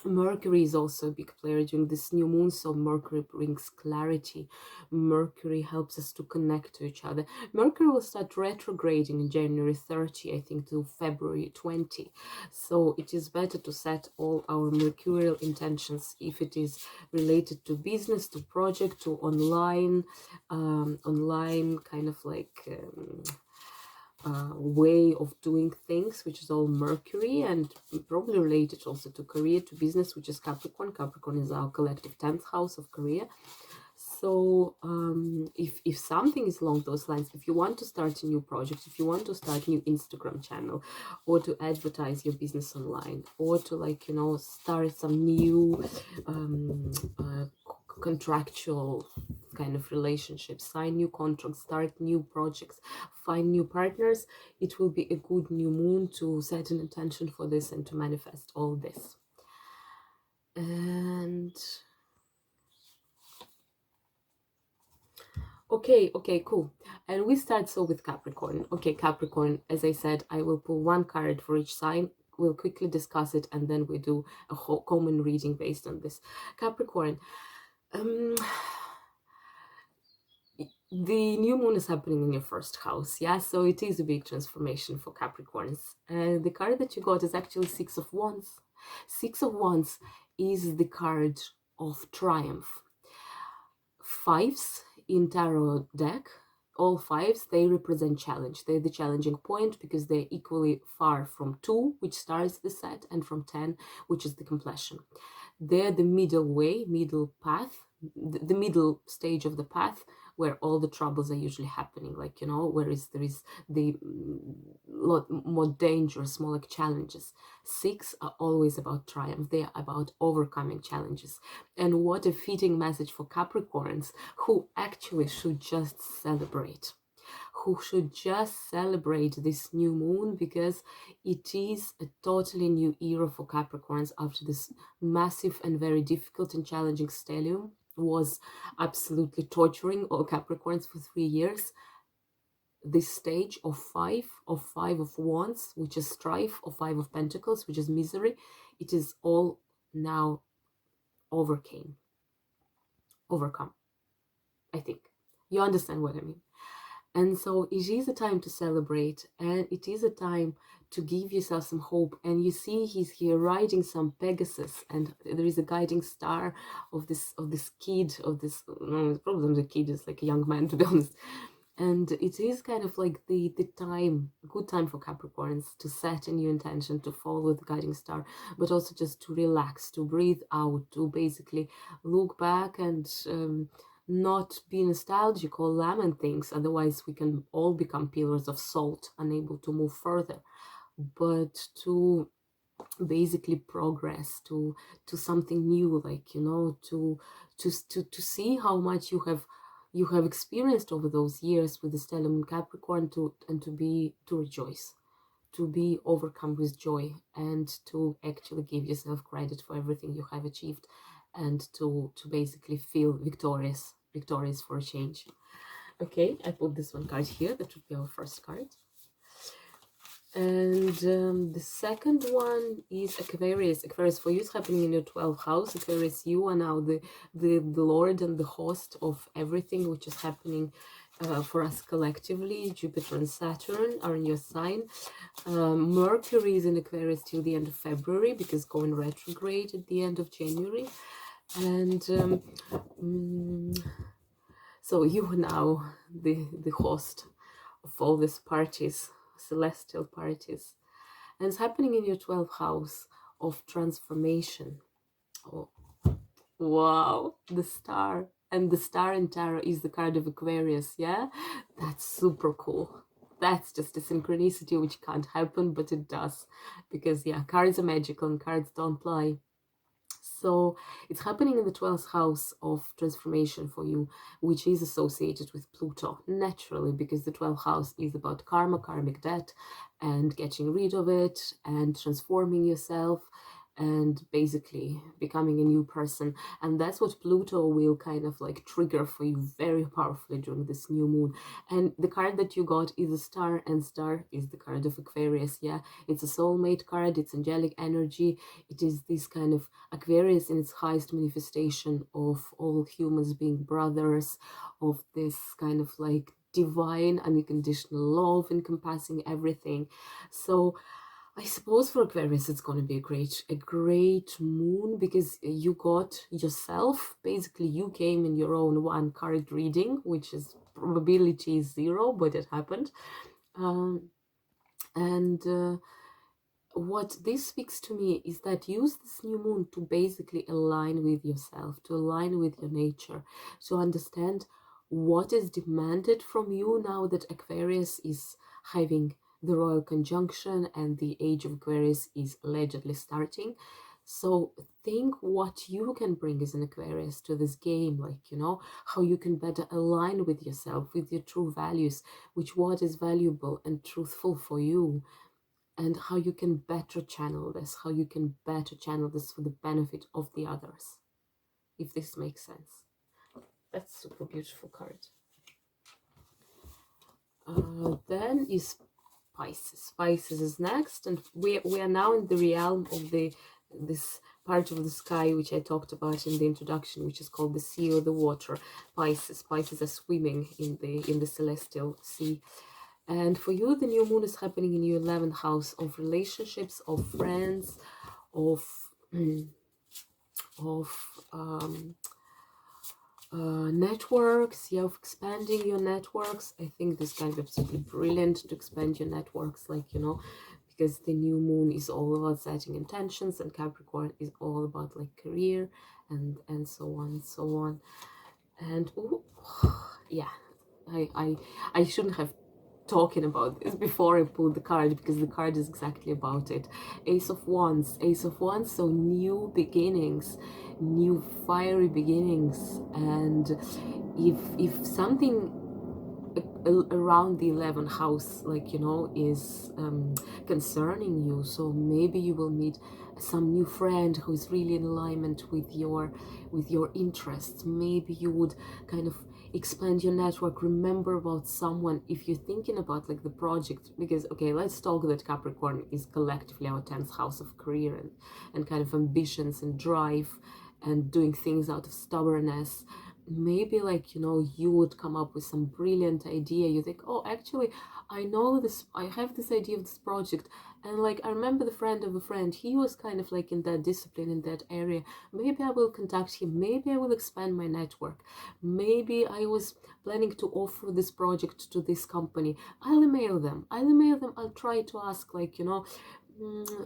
Mercury is also a big player during this new moon, so Mercury brings clarity. Mercury helps us to connect to each other. Mercury will start retrograding in January 30, I think, to February 20. So it is better to set all our mercurial intentions if it is related to business, to project, to online kind of like way of doing things, which is all Mercury, and probably related also to career, to business, which is Capricorn. Capricorn is our collective 10th house of career. So if something is along those lines, if you want to start a new project, if you want to start a new Instagram channel, or to advertise your business online, or to, like, you know, start some new contractual kind of relationships, sign new contracts, start new projects, find new partners, it will be a good new moon to set an intention for this and to manifest all this. And okay, cool. And we start so with Capricorn. Okay, Capricorn, as I said, I will pull one card for each sign. We'll quickly discuss it, and then we do a whole common reading based on this. Capricorn, the new moon is happening in your first house, yeah, so it is a big transformation for Capricorns. And the card that you got is actually Six of Wands. Six of Wands is the card of triumph. Fives in tarot deck, all fives, they represent challenge. They're the challenging point because they're equally far from 2, which starts the set, and from 10, which is the completion. They're the middle way, middle path, the middle stage of the path, where all the troubles are usually happening, like, you know, whereas there is the lot more dangerous, more like challenges. 6 are always about triumph. They are about overcoming challenges. And what a fitting message for Capricorns, who actually should just celebrate. Who should just celebrate this new moon, because it is a totally new era for Capricorns after this massive and very difficult and challenging stellium was absolutely torturing all Capricorns for 3 years. This stage of five of wands, which is strife, of 5 of pentacles, which is misery, it is all now overcome, I think. You understand what I mean? And so it is a time to celebrate, and it is a time to give yourself some hope. And you see he's here riding some Pegasus, and there is a guiding star of this kid, of this, no, probably the kid is like a young man, to be honest. And it is kind of like the time, good time for Capricorns to set a new intention, to follow the guiding star, but also just to relax, to breathe out, to basically look back and not be nostalgic or lament things. Otherwise we can all become pillars of salt, unable to move further. But to basically progress to something new, like, you know, to see how much you have experienced over those years with the stellium in Capricorn, to rejoice, to be overcome with joy, and to actually give yourself credit for everything you have achieved, and to basically feel victorious for a change. Okay, I put this one card here. That would be our first card. And the second one is Aquarius. Aquarius for you is happening in your 12th house. Aquarius, you are now the Lord and the host of everything which is happening for us collectively. Jupiter and Saturn are in your sign. Mercury is in Aquarius till the end of February because going retrograde at the end of January. And so you are now the host of all these parties, celestial parties. And it's happening in your 12th house of transformation. Oh, wow, the star. And the star in tarot is the card of Aquarius, yeah? That's super cool. That's just a synchronicity which can't happen, but it does. Because, yeah, cards are magical and cards don't lie. So it's happening in the 12th house of transformation for you, which is associated with Pluto, naturally, because the 12th house is about karma, karmic debt, and getting rid of it, and transforming yourself, and basically becoming a new person. And that's what Pluto will kind of like trigger for you very powerfully during this new moon. And the card that you got is a star, and star is the card of Aquarius. Yeah, it's a soulmate card, it's angelic energy. It is this kind of Aquarius in its highest manifestation of all humans being brothers, of this kind of like divine unconditional love encompassing everything. So I suppose for Aquarius it's going to be a great moon, because you got yourself, basically you came in your own one card reading, which is probability 0, but it happened. What this speaks to me is that use this new moon to basically align with yourself, to align with your nature, to understand what is demanded from you now that Aquarius is having the royal conjunction and the age of Aquarius is allegedly starting. So think what you can bring as an Aquarius to this game, like, you know, how you can better align with yourself, with your true values, which what is valuable and truthful for you, and how you can better channel this, for the benefit of the others, if this makes sense. That's super beautiful card. Then is Pisces. Pisces is next, and we are now in the realm of this part of the sky which I talked about in the introduction, which is called the sea or the water. Pisces are swimming in the celestial sea. And for you, the new moon is happening in your 11th house of relationships, of friends, of networks, of expanding your networks. I think this kind of absolutely brilliant to expand your networks, like, you know, because the new moon is all about setting intentions, and Capricorn is all about like career and so on and so on. And ooh, yeah, I shouldn't have talking about this before I pulled the card, because the card is exactly about it. Ace of Wands, so new beginnings, new fiery beginnings. And if something around the 11th house, like, you know, is concerning you, so maybe you will meet some new friend who is really in alignment with your interests. Maybe you would kind of expand your network, remember about someone if you're thinking about like the project, because okay, let's talk that Capricorn is collectively our 10th house of career and kind of ambitions and drive and doing things out of stubbornness. Maybe, like, you know, you would come up with some brilliant idea. You think, oh, actually, I know this, I have this idea of this project, and like I remember the friend of a friend, he was kind of like in that discipline, in that area. Maybe I will contact him, maybe I will expand my network, maybe I was planning to offer this project to this company. I'll email them, I'll try to ask, like, you know,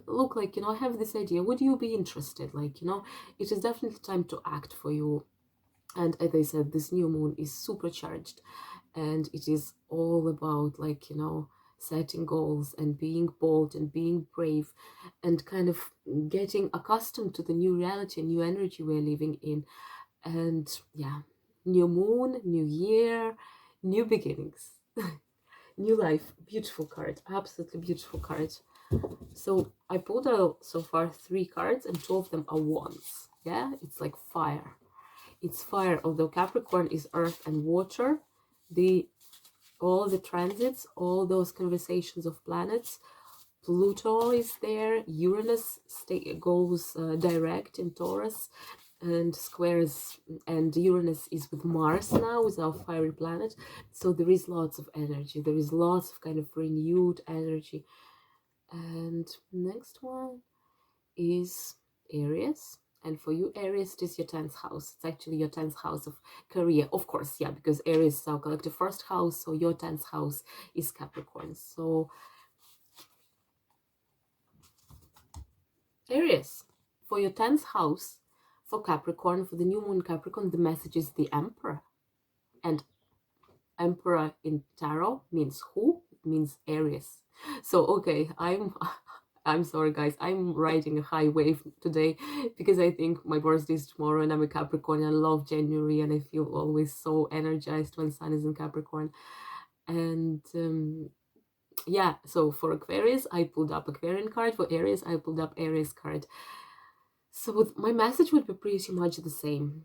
look, like, you know, I have this idea, would you be interested? Like, you know, it is definitely time to act for you. And as I said, this new moon is supercharged, and it is all about, like, you know, setting goals and being bold and being brave and kind of getting accustomed to the new reality and new energy we're living in. And yeah, new moon, new year, new beginnings, new life. Beautiful card, absolutely beautiful card. So I pulled out so far 3 cards, and 2 of them are wands. Yeah, it's like fire. It's fire, although Capricorn is earth and water. All the transits, all those conversations of planets, Pluto is there. Uranus goes direct in Taurus and squares, and Uranus is with Mars now, with our fiery planet. So there is lots of energy. There is lots of kind of renewed energy. And next one is Aries. And for you, Aries, it is your 10th house. It's actually your 10th house of career. Of course, yeah, because Aries is our collective first house. So your 10th house is Capricorn. So Aries, for your 10th house, for Capricorn, for the new moon Capricorn, the message is the Emperor. And Emperor in Tarot means who? It means Aries. So, okay, I'm sorry, guys. I'm riding a high wave today because I think my birthday is tomorrow and I'm a Capricorn. I love January and I feel always so energized when Sun is in Capricorn. And yeah, so for Aquarius, I pulled up Aquarian card. For Aries, I pulled up Aries card. So my message would be pretty much the same.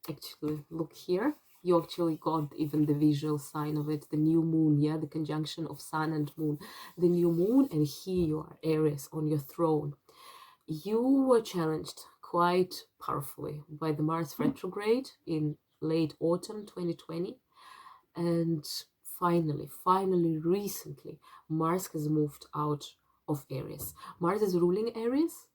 Actually, look here. You actually got even the visual sign of it, the new moon, yeah, the conjunction of sun and moon. The new moon, and here you are, Aries, on your throne. You were challenged quite powerfully by the Mars retrograde in late autumn 2020. And finally, recently, Mars has moved out of Aries. Mars is ruling Aries,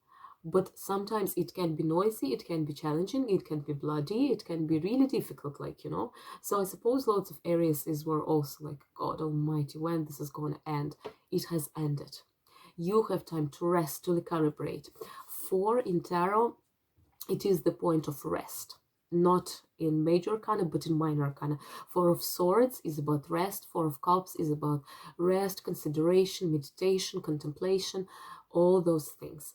but sometimes it can be noisy, it can be challenging, it can be bloody, it can be really difficult, like, you know. So I suppose lots of Aries were also like, God almighty, when this is going to end? It has ended. You have time to rest, to recalibrate. 4 in Tarot, it is the point of rest. Not in major arcana, but in minor arcana. 4 of Swords is about rest. 4 of Cups is about rest, consideration, meditation, contemplation, all those things.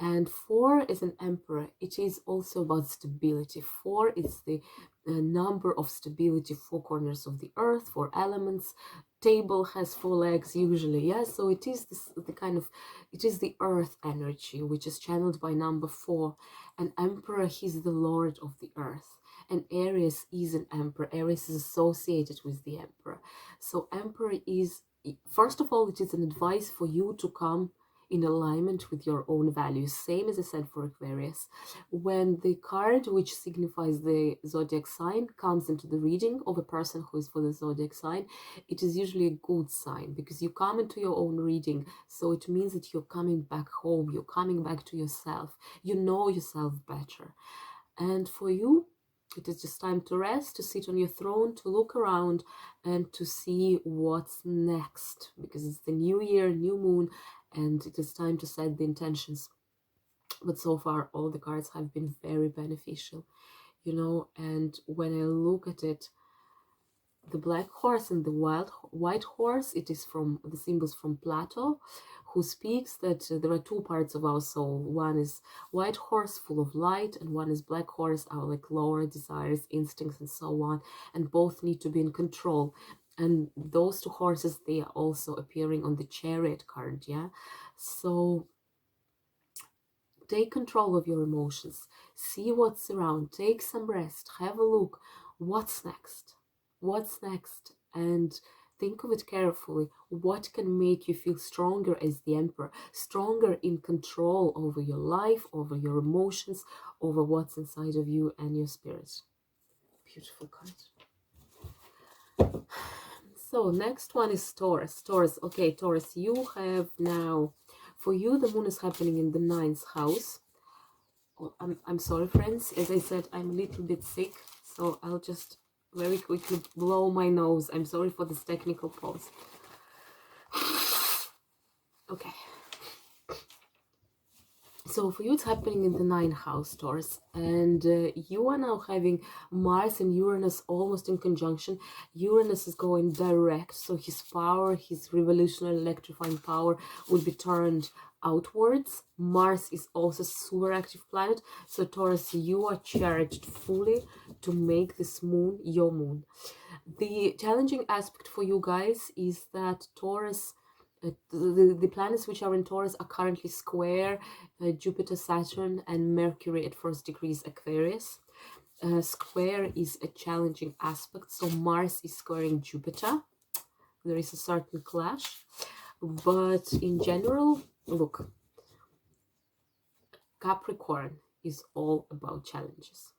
And 4 is an Emperor. It is also about stability. 4 is the number of stability, 4 corners of the earth, 4 elements. Table has 4 legs usually, yeah. So it is it is the earth energy, which is channeled by number 4. And Emperor, he's the Lord of the earth. And Aries is an Emperor. Aries is associated with the Emperor. So Emperor is, first of all, it is an advice for you to come in alignment with your own values. Same as I said for Aquarius. When the card which signifies the zodiac sign comes into the reading of a person who is for the zodiac sign, it is usually a good sign because you come into your own reading. So it means that you're coming back home, you're coming back to yourself, you know yourself better. And for you, it is just time to rest, to sit on your throne, to look around and to see what's next, because it's the new year, new moon, and it is time to set the intentions. But so far, all the cards have been very beneficial, you know. And when I look at it, the black horse and the white horse, it is from the symbols from Plato, who speaks that there are 2 parts of our soul. One is white horse, full of light, and one is black horse, our like lower desires, instincts, and so on. And both need to be in control. And those 2 horses, they are also appearing on the Chariot card, yeah. So take control of your emotions, see what's around, take some rest, have a look. What's next? What's next? And think of it carefully. What can make you feel stronger as the Emperor, stronger in control over your life, over your emotions, over what's inside of you and your spirit? Beautiful card. So next one is Taurus. Taurus, okay, Taurus, you have now, for you, the moon is happening in the 9th house. Oh, I'm sorry, friends. As I said, I'm a little bit sick, so I'll just very quickly blow my nose. I'm sorry for this technical pause. Okay. So for you, it's happening in the 9th house, Taurus, and you are now having Mars and Uranus almost in conjunction. Uranus is going direct, so his power, his revolutionary electrifying power will be turned outwards. Mars is also a super active planet, so Taurus, you are charged fully to make this moon your moon. The challenging aspect for you guys is that Taurus, the planets which are in Taurus are currently square Jupiter, Saturn, and Mercury at 1st degrees Aquarius. Square is a challenging aspect, so Mars is squaring Jupiter. There is a certain clash. But in general, look, Capricorn is all about challenges.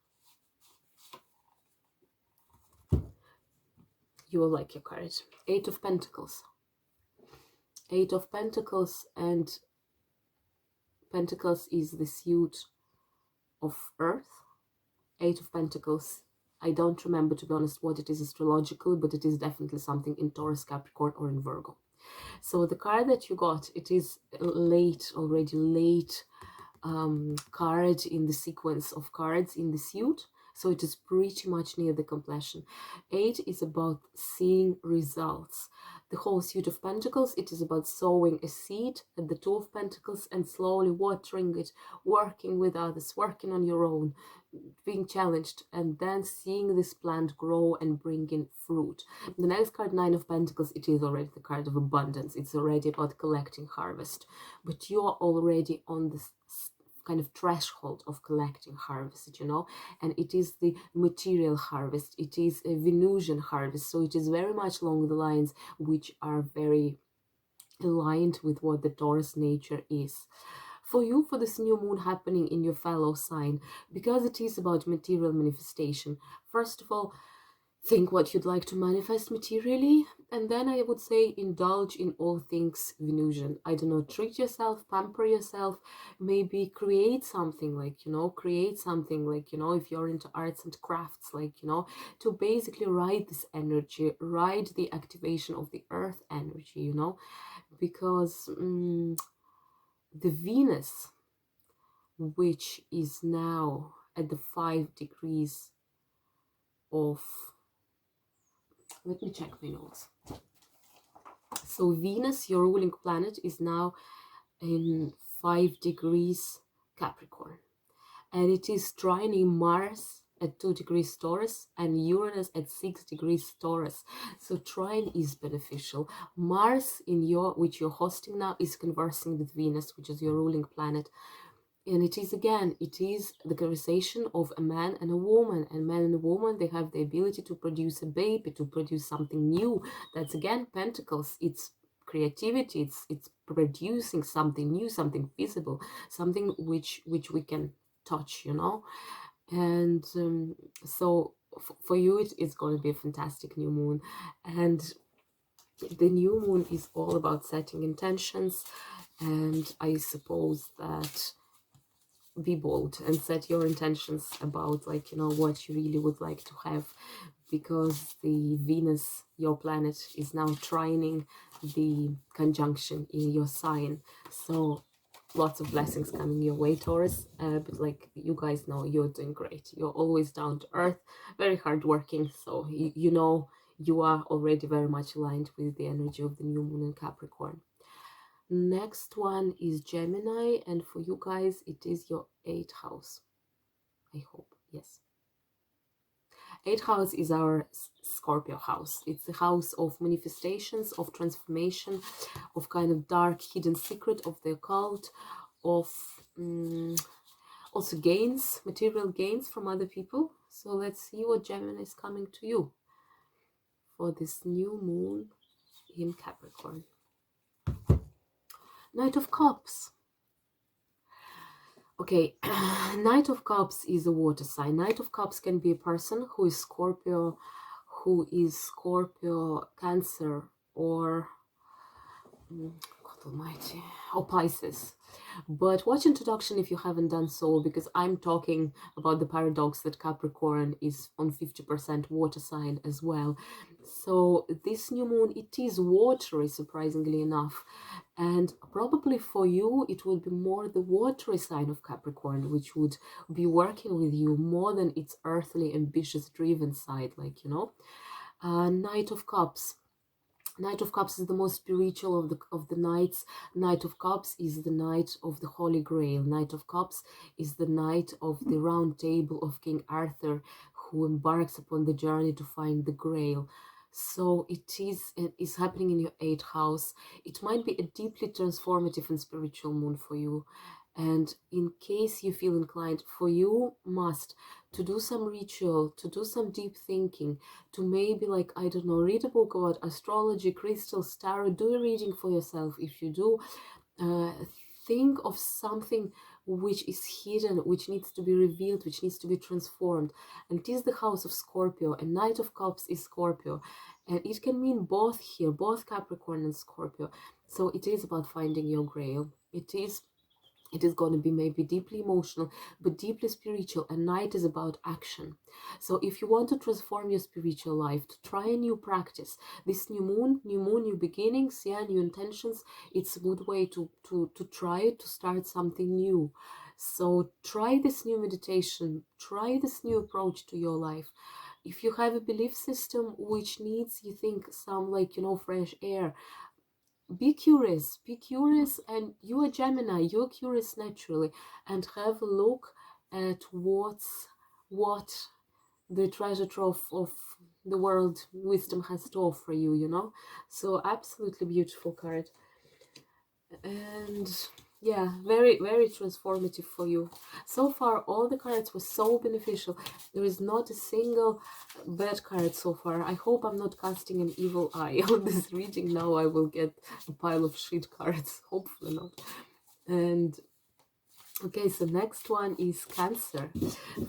You will like your card. Eight of Pentacles. Eight of Pentacles, and Pentacles is the suit of Earth. Eight of Pentacles, I don't remember, to be honest, what it is astrologically, but it is definitely something in Taurus, Capricorn, or in Virgo. So the card that you got, it is already late card in the sequence of cards in the suit. So it is pretty much near the completion. 8 is about seeing results. The whole suit of Pentacles, it is about sowing a seed at the 2 of Pentacles and slowly watering it, working with others, working on your own, being challenged, and then seeing this plant grow and bring in fruit. The next card, 9 of Pentacles, it is already the card of abundance. It's already about collecting harvest. But you are already on this kind of threshold of collecting harvest, you know, and it is the material harvest, it is a Venusian harvest, so it is very much along the lines which are very aligned with what the Taurus nature is. For you, for this new moon happening in your fellow sign, because it is about material manifestation, first of all, think what you'd like to manifest materially, and then I would say indulge in all things Venusian. I don't know, treat yourself, pamper yourself, maybe create something, like, you know, if you're into arts and crafts, like, you know, to basically ride this energy, ride the activation of the earth energy, you know, because the Venus, which is now at the 5 degrees of, let me check my notes. So Venus, your ruling planet, is now in 5 degrees Capricorn, and it is trining Mars at 2 degrees Taurus and Uranus at 6 degrees Taurus. So trine is beneficial. Mars, which you're hosting now, is conversing with Venus, which is your ruling planet. And it is, again, it is the conversation of a man and a woman. And man and a woman, they have the ability to produce a baby, to produce something new. That's, again, Pentacles. It's creativity. It's producing something new, something visible, something which we can touch, you know. And so for you, it's going to be a fantastic new moon. And the new moon is all about setting intentions. And I suppose that be bold and set your intentions about, like, you know, what you really would like to have, because the Venus, your planet, is now trining the conjunction in your sign. So lots of blessings coming your way, Taurus. But like you guys know, you're doing great. You're always down to earth, very hardworking. So you know, you are already very much aligned with the energy of the new moon in Capricorn. Next one is Gemini, and for you guys, it is your 8th house. I hope, yes. 8th house is our Scorpio house. It's the house of manifestations, of transformation, of kind of dark hidden secret of the occult, of also gains, material gains from other people. So let's see what Gemini is coming to you for this new moon in Capricorn. Knight of Cups. Okay, Knight of Cups is a water sign. Knight of Cups can be a person who is Scorpio, Cancer, or God Almighty, or Pisces. But watch introduction if you haven't done so, because I'm talking about the paradox that Capricorn is on 50% water sign as well. So this new moon, it is watery, surprisingly enough. And probably for you, it would be more the watery sign of Capricorn, which would be working with you more than its earthly, ambitious, driven side, like, you know. Knight of Cups. Knight of Cups is the most spiritual of the knights. Knight of Cups is the knight of the Holy Grail. Knight of Cups is the knight of the round table of King Arthur, who embarks upon the journey to find the Grail. So it is happening in your 8th house. It might be a deeply transformative and spiritual moon for you. And in case you feel inclined, for you must to do some ritual, to do some deep thinking, to maybe, like, I don't know, read a book about astrology, crystals, tarot, do a reading for yourself. If you do, uh, think of something which is hidden, which needs to be revealed, which needs to be transformed. And it is the house of Scorpio, and Knight of Cups is Scorpio, and it can mean both here, both Capricorn and Scorpio. So it is about finding your grail. It is going to be maybe deeply emotional, but deeply spiritual, and Night is about action. So if you want to transform your spiritual life, to try a new practice, this new moon, new beginnings, yeah, new intentions, it's a good way to try it, to start something new. So try this new meditation, try this new approach to your life. If you have a belief system which needs, you think, some, like, you know, fresh air, be curious, and you are Gemini, you're curious naturally, and have a look at what the treasure trove of the world wisdom has to offer you, you know. So absolutely beautiful card. And yeah, very, very transformative for you. So far, all the cards were so beneficial. There is not a single bad card so far. I hope I'm not casting an evil eye on this reading. Now I will get a pile of shit cards. Hopefully not. And okay, so next one is Cancer.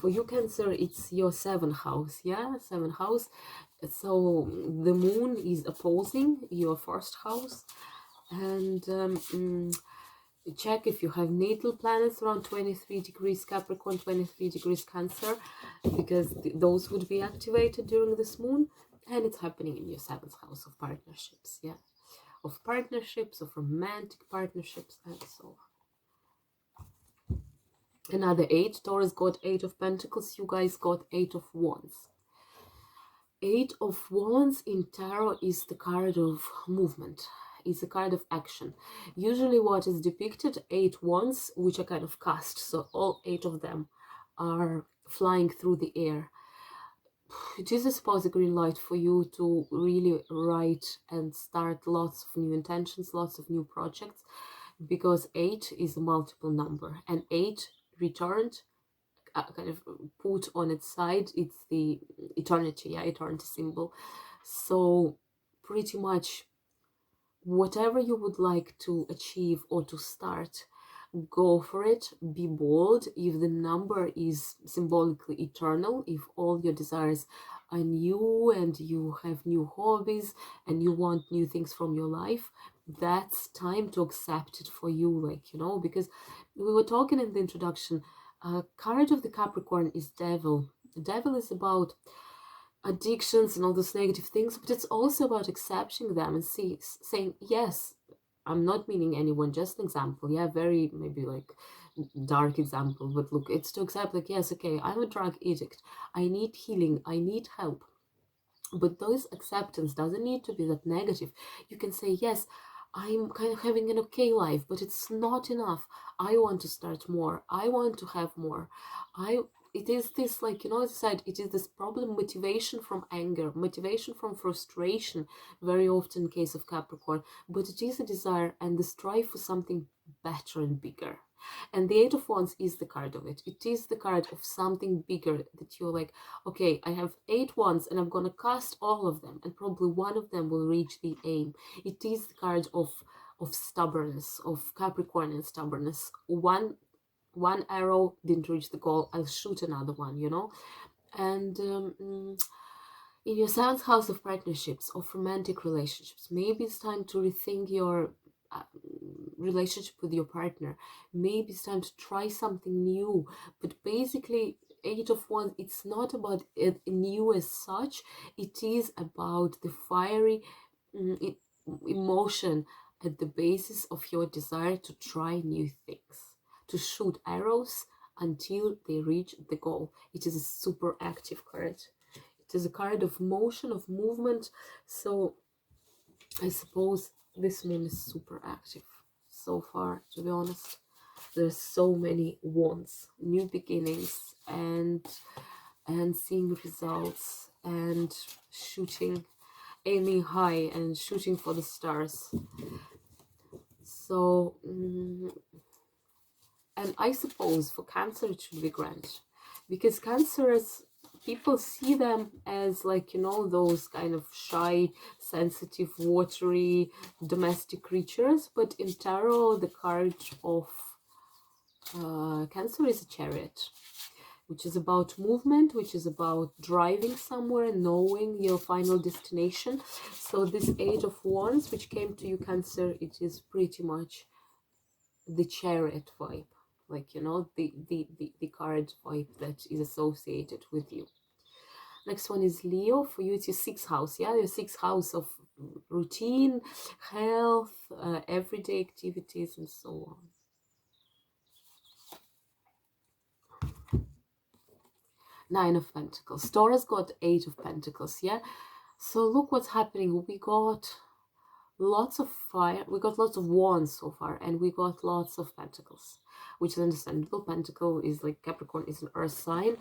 For you, Cancer, it's your 7th house, yeah? 7th house. So the moon is opposing your 1st house. And check if you have natal planets around 23 degrees Capricorn, 23 degrees Cancer, because those would be activated during this moon. And it's happening in your 7th house of partnerships, yeah? Of partnerships, of romantic partnerships, and so on. Another 8. Taurus got 8 of Pentacles. You guys got 8 of Wands. 8 of Wands in tarot is the card of movement. It's a card of action. Usually what is depicted, 8 wands, which are kind of cast. So all 8 of them are flying through the air. It is, I suppose, a green light for you to really write and start lots of new intentions, lots of new projects, because 8 is a multiple number, and 8 returned, kind of put on its side, it's the eternity, yeah, eternity symbol. So pretty much whatever you would like to achieve or to start, go for it, be bold. If the number is symbolically eternal, if all your desires are new and you have new hobbies and you want new things from your life, that's time to accept it for you, like, you know, because we were talking in the introduction, card of the Capricorn is Devil. The Devil is about addictions and all those negative things, but it's also about accepting them and saying, yes, I'm not meaning anyone, just an example, yeah, very maybe like dark example, but look, it's to accept, like, yes, okay, I'm a drug addict, I need healing, I need help. But those acceptance doesn't need to be that negative. You can say, yes, I'm kind of having an okay life, but it's not enough. I want to start more. I want to have more. It is this, like, you know, as I said, it is this problem, motivation from anger, motivation from frustration, very often in case of Capricorn, but it is a desire and the strive for something better and bigger. And the 8 of Wands is the card of it. It is the card of something bigger that you're like, okay, I have 8 wands and I'm going to cast all of them and probably one of them will reach the aim. It is the card of stubbornness, of Capricornian stubbornness. One arrow didn't reach the goal, I'll shoot another one, you know. And in your 7th house of partnerships, of romantic relationships, maybe it's time to rethink your relationship with your partner. Maybe it's time to try something new. But basically, 8 of Wands, it's not about it new as such. It is about the fiery emotion at the basis of your desire to try new things, to shoot arrows until they reach the goal. It is a super active card. It is a card of motion, of movement. So I suppose this moon is super active so far, to be honest. There's so many wands, new beginnings, and seeing results and shooting, aiming high and shooting for the stars. So And I suppose for Cancer it should be grand, because Cancers, people see them as like, you know, those kind of shy, sensitive, watery, domestic creatures. But in tarot, the card of Cancer is a Chariot, which is about movement, which is about driving somewhere, knowing your final destination. So this Eight of Wands, which came to you, Cancer, it is pretty much the Chariot vibe, like, you know, the card vibe that is associated with you. Next one is Leo. For you, it's your 6th house. Yeah, your 6th house of routine, health, everyday activities, and so on. Nine of Pentacles. Taurus got 8 of Pentacles. Yeah, so look what's happening. We got lots of fire, we got lots of wands so far, and we got lots of pentacles, which is understandable. Pentacle is like, Capricorn is an earth sign,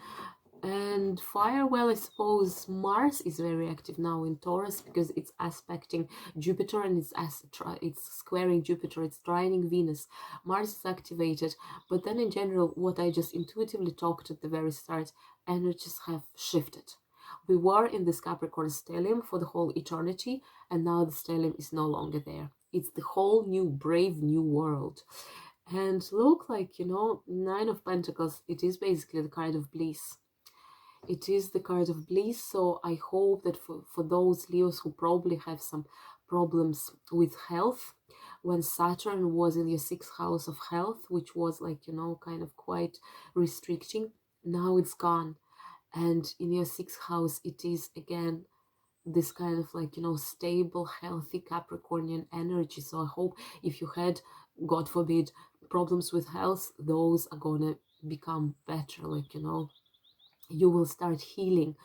and fire, well, I suppose Mars is very active now in Taurus because it's aspecting Jupiter, and it's squaring Jupiter, it's trining Venus. Mars is activated, but then in general, what I just intuitively talked at the very start, energies have shifted. We were in this Capricorn stellium for the whole eternity, and now the stellium is no longer there. It's the whole new, brave new world. And look, like, you know, Nine of Pentacles, it is basically the card of bliss. It is the card of bliss. So I hope that for those Leos who probably have some problems with health, when Saturn was in your 6th house of health, which was like, you know, kind of quite restricting, now it's gone. And in your 6th house, it is again this kind of like, you know, stable, healthy Capricornian energy. So I hope if you had, God forbid, problems with health, those are gonna become better. Like, you know, you will start healing.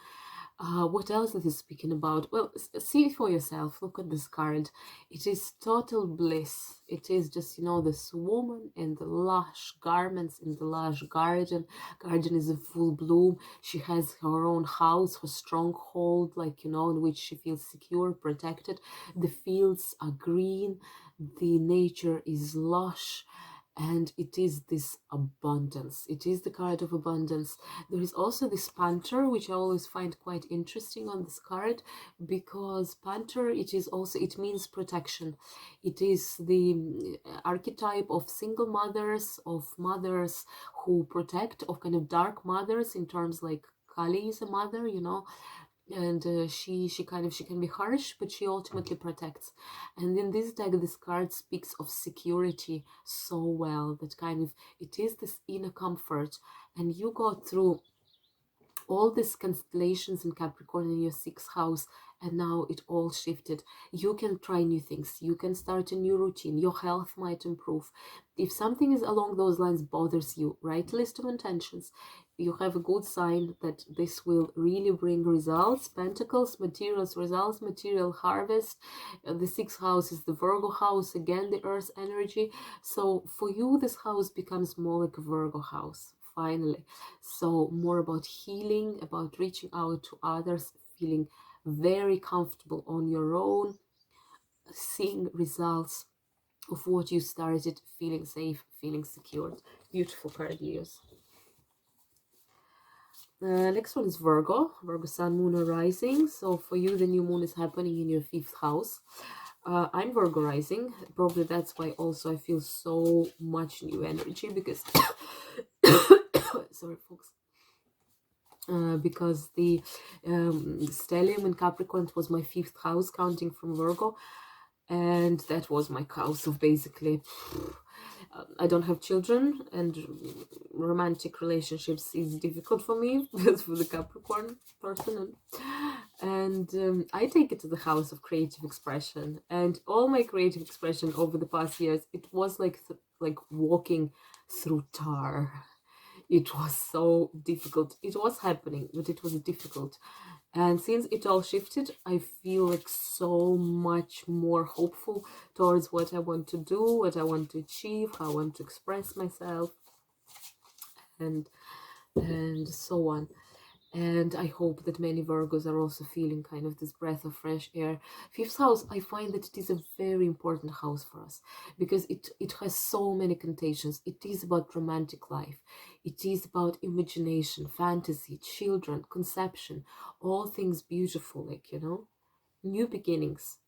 What else is it speaking about? Well, see for yourself. Look at this card. It is total bliss. It is just, you know, this woman in the lush garments, in the lush garden. Garden is in full bloom. She has her own house, her stronghold, like, you know, in which she feels secure, protected. The fields are green. The nature is lush. And it is this abundance. It is the card of abundance. There is also this Panther, which I always find quite interesting on this card, because Panther, it is also, it means protection. It is the archetype of single mothers, of mothers who protect, of kind of dark mothers, in terms like Kali is a mother, you know, and she can be harsh, but she ultimately protects. And in this deck, this card speaks of security so well, that kind of, it is this inner comfort. And you go through all these constellations in Capricorn in your 6th house, and now it all shifted. You can try new things, you can start a new routine, your health might improve. If something is along those lines bothers you, write a list of intentions. You have a good sign that this will really bring results. Pentacles, materials, results, material harvest. The 6th house is the Virgo house, again the earth energy. So for you, this house becomes more like a Virgo house, finally. So more about healing, about reaching out to others, feeling very comfortable on your own, seeing results of what you started, feeling safe, feeling secured. Beautiful card, Leos. Next one is Virgo. Virgo sun, moon, or rising. So for you, the new moon is happening in your 5th house. I'm Virgo rising. Probably that's why also I feel so much new energy, because sorry folks, because the stellium in Capricorn was my 5th house, counting from Virgo, and that was my house of basically I don't have children, and romantic relationships is difficult for me because for the Capricorn person, and I take it to the house of creative expression. And all my creative expression over the past years, it was like walking through tar. It was so difficult. It was happening, but it was difficult. And since it all shifted, I feel like so much more hopeful towards what I want to do, what I want to achieve, how I want to express myself, and so on. And I hope that many Virgos are also feeling kind of this breath of fresh air. Fifth house, I find that it is a very important house for us because it has so many connotations. It is about romantic life. It is about imagination, fantasy, children, conception, all things beautiful, like, you know, new beginnings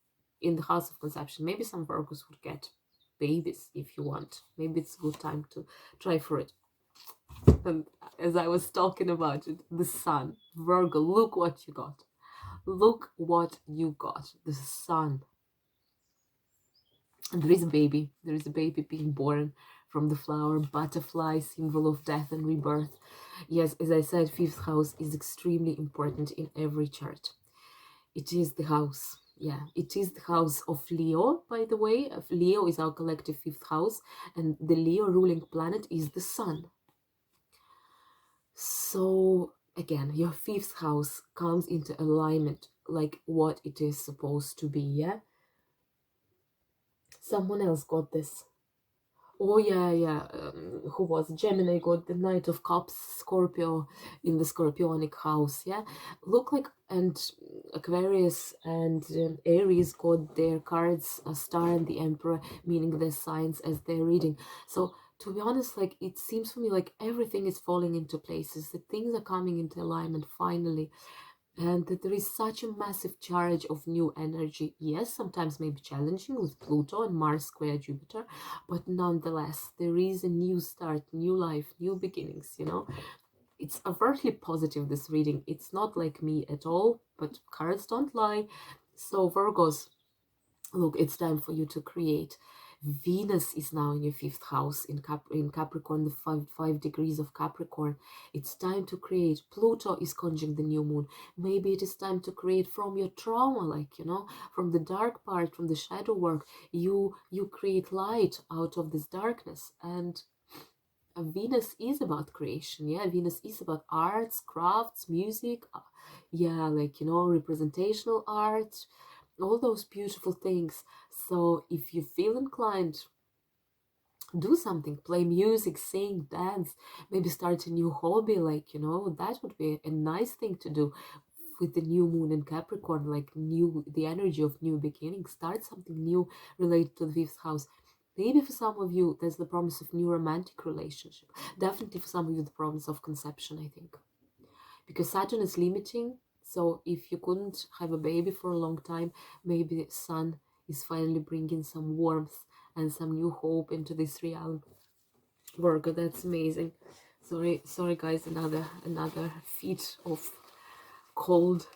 in the house of conception. Maybe some Virgos would get babies if you want. Maybe it's a good time to try for it. And as I was talking about it, the sun, Virgo, look what you got. Look what you got. The sun. And there is a baby. There is a baby being born from the flower, butterfly, symbol of death and rebirth. Yes, as I said, fifth house is extremely important in every chart. It is the house. Yeah, it is the house of Leo, by the way. Leo is our collective fifth house, and the Leo ruling planet is the sun. So again, your fifth house comes into alignment like what it is supposed to be. Yeah, someone else got this. Oh yeah. Who was Gemini got the Knight of Cups, Scorpio in the Scorpionic house. Yeah, look like, and Aquarius and Aries got their cards, a star and the Emperor, meaning their signs as they're reading. So to be honest, like, it seems for me like everything is falling into places. That things are coming into alignment finally, and that there is such a massive charge of new energy. Yes, sometimes maybe challenging with Pluto and Mars square Jupiter, but nonetheless, there is a new start, new life, new beginnings, you know. It's overtly positive, this reading. It's not like me at all, but cards don't lie. So Virgos, look, it's time for you to create. Venus is now in your fifth house in Capricorn, the five degrees of Capricorn. It's time to create. Pluto is conjunct the new moon. Maybe it is time to create from your trauma, like, you know, from the dark part, from the shadow work. You create light out of this darkness. And Venus is about creation. Yeah, Venus is about arts, crafts, music. Yeah, like, you know, representational art, all those beautiful things. So if you feel inclined, do something, play music, sing, dance, maybe start a new hobby, like, you know, that would be a nice thing to do with the new moon in Capricorn, like the energy of new beginning. Start something new related to the fifth house. Maybe for some of you there's the promise of new romantic relationship. Definitely for some of you the promise of conception, I think, because Saturn is limiting. So if you couldn't have a baby for a long time, maybe the sun is finally bringing some warmth and some new hope into this realm. Virgo, that's amazing. Sorry guys, another feat of cold.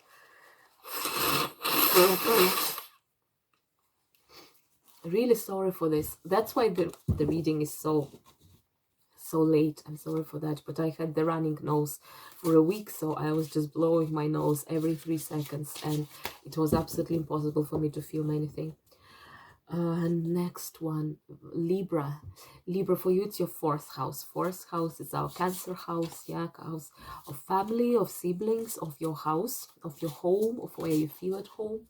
Really sorry for this. That's why the reading is so late. I'm sorry for that, but I had the running nose for a week, so I was just blowing my nose every 3 seconds, and it was absolutely impossible for me to film anything. Next one, Libra. Libra, for you, it's your fourth house. Fourth house is our Cancer house. Yeah, house of family, of siblings, of your house, of your home, of where you feel at home.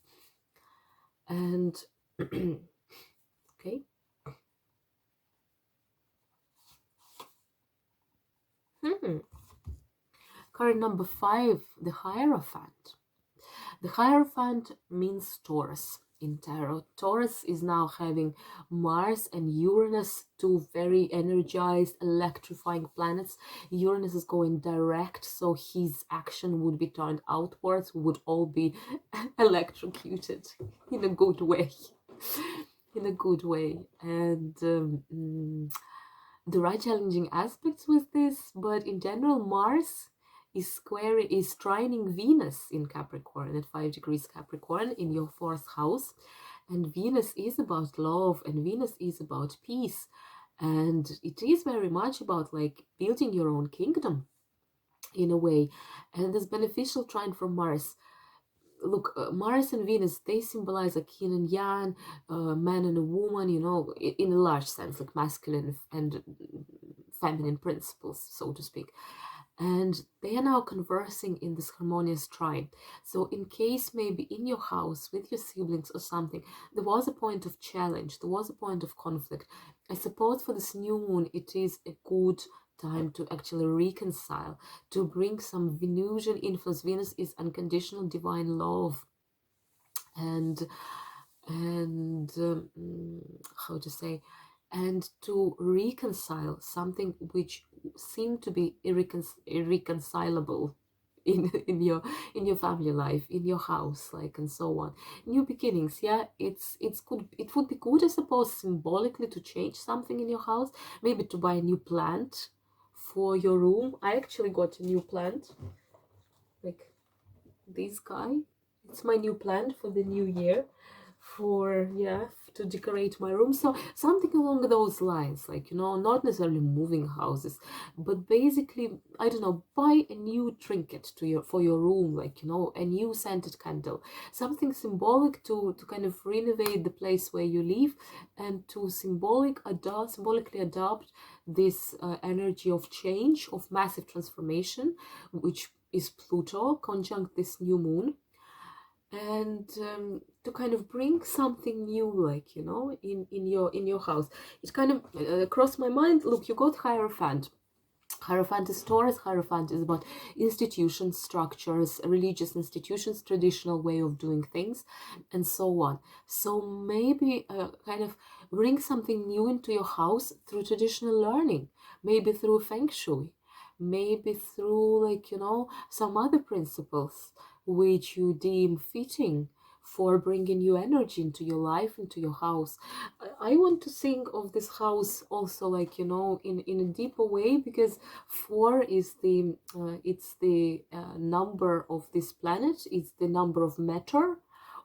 And okay. Card number 5, the Hierophant. The Hierophant means Taurus in tarot. Taurus is now having Mars and Uranus, two very energized, electrifying planets. Uranus is going direct, so his action would be turned outwards. We would all be electrocuted in a good way. In a good way. And there are challenging aspects with this, but in general, Mars is trining Venus in Capricorn at 5 degrees Capricorn in your fourth house. And Venus is about love, and Venus is about peace. And it is very much about like building your own kingdom in a way. And this beneficial trine from Mars. Look, Mars and Venus, they symbolize a yin and yang, man and a woman, you know, in a large sense, like masculine and feminine principles, so to speak. And they are now conversing in this harmonious trine. So in case maybe in your house with your siblings or something, there was a point of challenge, there was a point of conflict, I suppose for this new moon, it is a good time to actually reconcile, to bring some Venusian influence. Venus is unconditional divine love, and how to say, and to reconcile something which seemed to be irreconcilable in your family life, in your house, like, and so on. New beginnings. Yeah, it would be good, I suppose, symbolically, to change something in your house, maybe to buy a new plant for your room. I actually got a new plant, like this guy. It's my new plant for the new year, for, yeah, to decorate my room. So something along those lines, like, you know, not necessarily moving houses, but basically, I don't know, buy a new trinket for your room, like, you know, a new scented candle, something symbolic to kind of renovate the place where you live, and to symbolically adopt this energy of change, of massive transformation, which is Pluto conjunct this new moon, and to kind of bring something new, like, you know, in your house. It kind of crossed my mind. Look, you got Hierophant. Hierophant is Taurus. Hierophant is about institutions, structures, religious institutions, traditional way of doing things, and so on. So maybe kind of bring something new into your house through traditional learning, maybe through Feng Shui, maybe through, like, you know, some other principles which you deem fitting for bringing new energy into your life, into your house. I want to think of this house also, like, you know, in a deeper way, because 4 is the it's the number of this planet. It's the number of matter,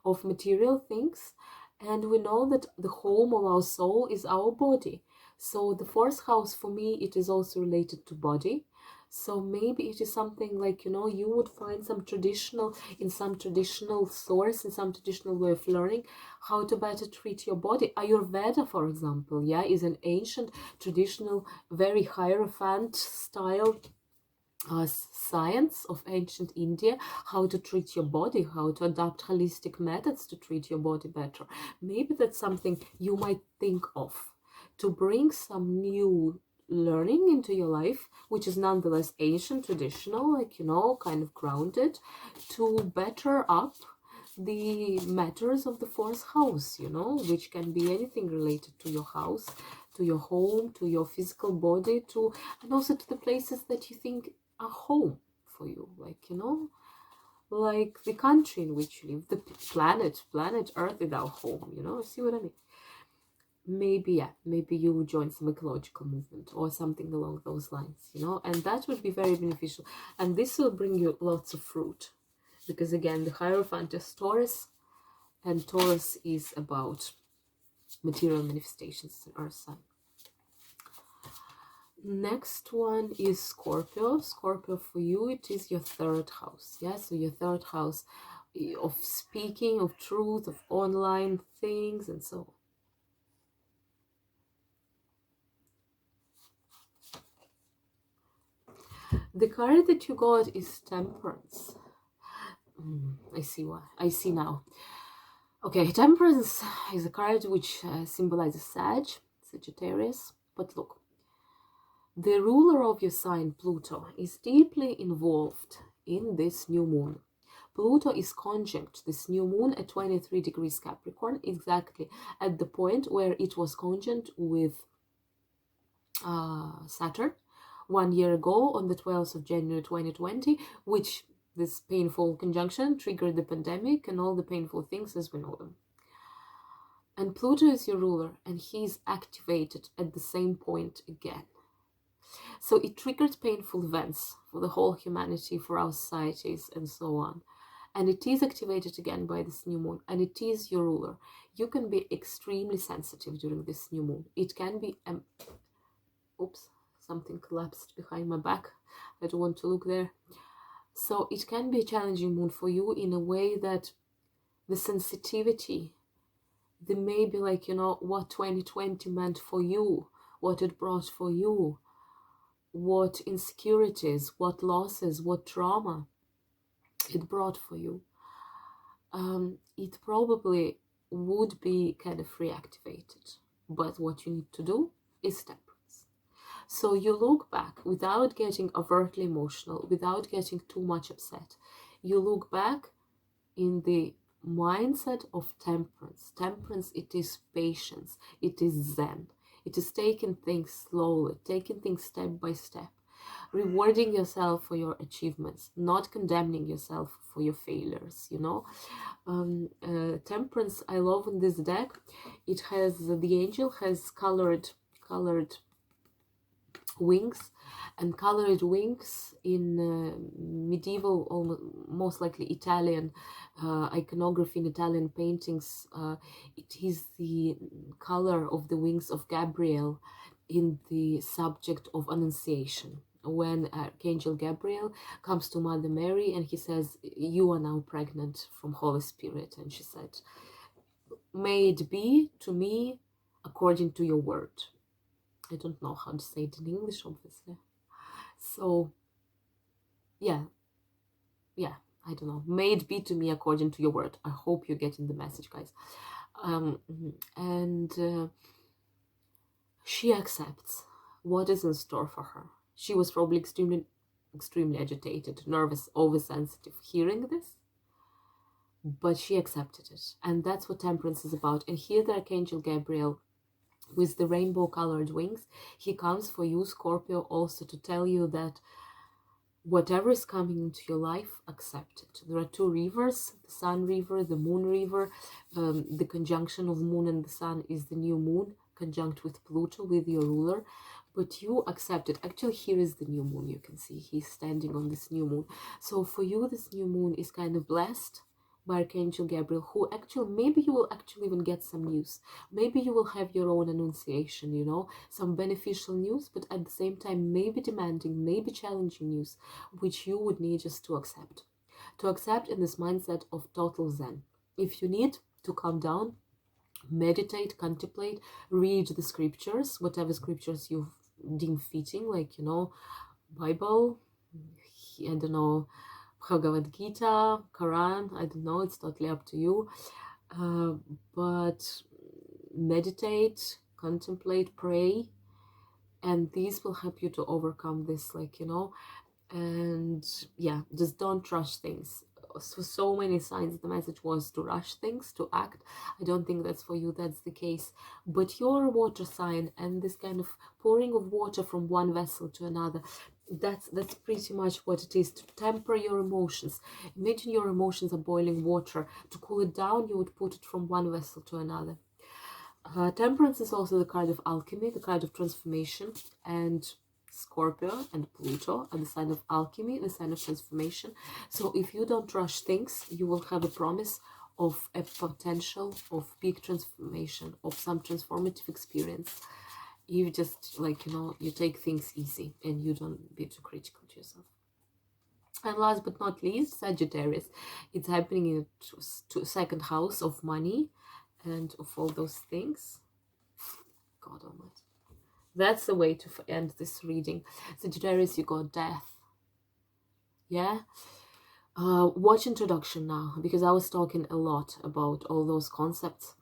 of material things, and we know that the home of our soul is our body. So the 4th house, for me, it is also related to body. So maybe it is something like, you know, you would find some traditional source, in some traditional way of learning how to better treat your body. Ayurveda, for example, yeah, is an ancient, traditional, very Hierophant style science of ancient India, how to treat your body, how to adopt holistic methods to treat your body better. Maybe that's something you might think of, to bring some new learning into your life, which is nonetheless ancient, traditional, like, you know, kind of grounded, to better up the matters of the 4th house, you know, which can be anything related to your house, to your home, to your physical body, to, and also to the places that you think are home for you, like, you know, like the country in which you live, the planet Earth is our home, you know, see what I mean? Maybe, yeah, maybe you would join some ecological movement or something along those lines, you know, and that would be very beneficial. And this will bring you lots of fruit, because again, the Hierophant is Taurus, and Taurus is about material manifestations in Earth sign. Next one is Scorpio. Scorpio, for you, it is your 3rd house. Yeah, so your 3rd house of speaking, of truth, of online things, and so on. The card that you got is Temperance. I see why. I see now. Okay, Temperance is a card which symbolizes Sagittarius. But look, the ruler of your sign, Pluto, is deeply involved in this new moon. Pluto is conjunct this new moon at 23 degrees Capricorn, exactly at the point where it was conjunct with Saturn 1 year ago on the 12th of January 2020, which this painful conjunction triggered the pandemic and all the painful things as we know them. And Pluto is your ruler, and he is activated at the same point again. So it triggered painful events for the whole humanity, for our societies, and so on. And it is activated again by this new moon, and it is your ruler. You can be extremely sensitive during this new moon. It can be oops, something collapsed behind my back. I don't want to look there. So it can be a challenging moon for you in a way that the sensitivity, the maybe, like, you know, what 2020 meant for you, what it brought for you, what insecurities, what losses, what trauma it brought for you. It probably would be kind of reactivated. But what you need to do is Temperance. So you look back without getting overtly emotional, without getting too much upset. You look back in the mindset of temperance. Temperance, it is patience, it is zen, it is taking things slowly, taking things step by step, rewarding yourself for your achievements, not condemning yourself for your failures, you know. Temperance, I love in this deck, it has, the angel has colored wings, and colored wings in medieval, almost, most likely Italian iconography, in Italian paintings. It is the color of the wings of Gabriel in the subject of Annunciation, when Archangel Gabriel comes to Mother Mary and he says, you are now pregnant from Holy Spirit, and she said, may it be to me according to your word. I don't know how to say it in English, obviously. So, yeah, I don't know. May it be to me according to your word. I hope you're getting the message, guys. She accepts what is in store for her. She was probably extremely agitated, nervous, oversensitive hearing this, but she accepted it. And that's what temperance is about. And here the Archangel Gabriel, with the rainbow colored wings, he comes for you, Scorpio, also to tell you that whatever is coming into your life, accept it. There are two rivers, the sun river, the moon river. The conjunction of moon and the sun is the new moon conjunct with Pluto, with your ruler, but you accept it. Actually, here is the new moon. You can see he's standing on this new moon. So for you, this new moon is kind of blessed by Archangel Gabriel, who actually, maybe you will actually even get some news. Maybe you will have your own annunciation, you know, some beneficial news, but at the same time, maybe demanding, maybe challenging news, which you would need just to accept. To accept in this mindset of total zen. If you need to calm down, meditate, contemplate, read the scriptures, whatever scriptures you deem fitting, like, you know, Bible, I don't know, Bhagavad Gita, Quran, I don't know, it's totally up to you. But meditate, contemplate, pray, and these will help you to overcome this, like, you know. And yeah, just don't rush things. So many signs the message was to rush things, to act. I don't think that's for you, that's the case. But your water sign and this kind of pouring of water from one vessel to another, that's pretty much what it is, to temper your emotions. Imagine your emotions are boiling water. To cool it down, you would put it from one vessel to another. Temperance is also the card of alchemy, the card of transformation, and Scorpio and Pluto are the sign of alchemy, the sign of transformation. So if you don't rush things, you will have a promise of a potential of big transformation, of some transformative experience. You just, like, you know, you take things easy and you don't be too critical to yourself. And last but not least, Sagittarius. It's happening in the second house of money and of all those things. God almighty. That's the way to end this reading. Sagittarius, you got death. Yeah? Watch introduction now, because I was talking a lot about all those concepts.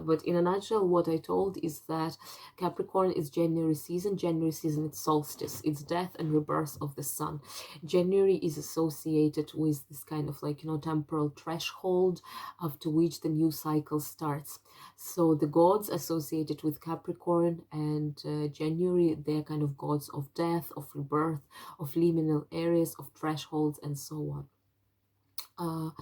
But in a nutshell, what I told is that Capricorn is January season. January season, it's solstice. It's death and rebirth of the sun. January is associated with this kind of, like, you know, temporal threshold after which the new cycle starts. So the gods associated with Capricorn and January, they're kind of gods of death, of rebirth, of liminal areas, of thresholds, and so on.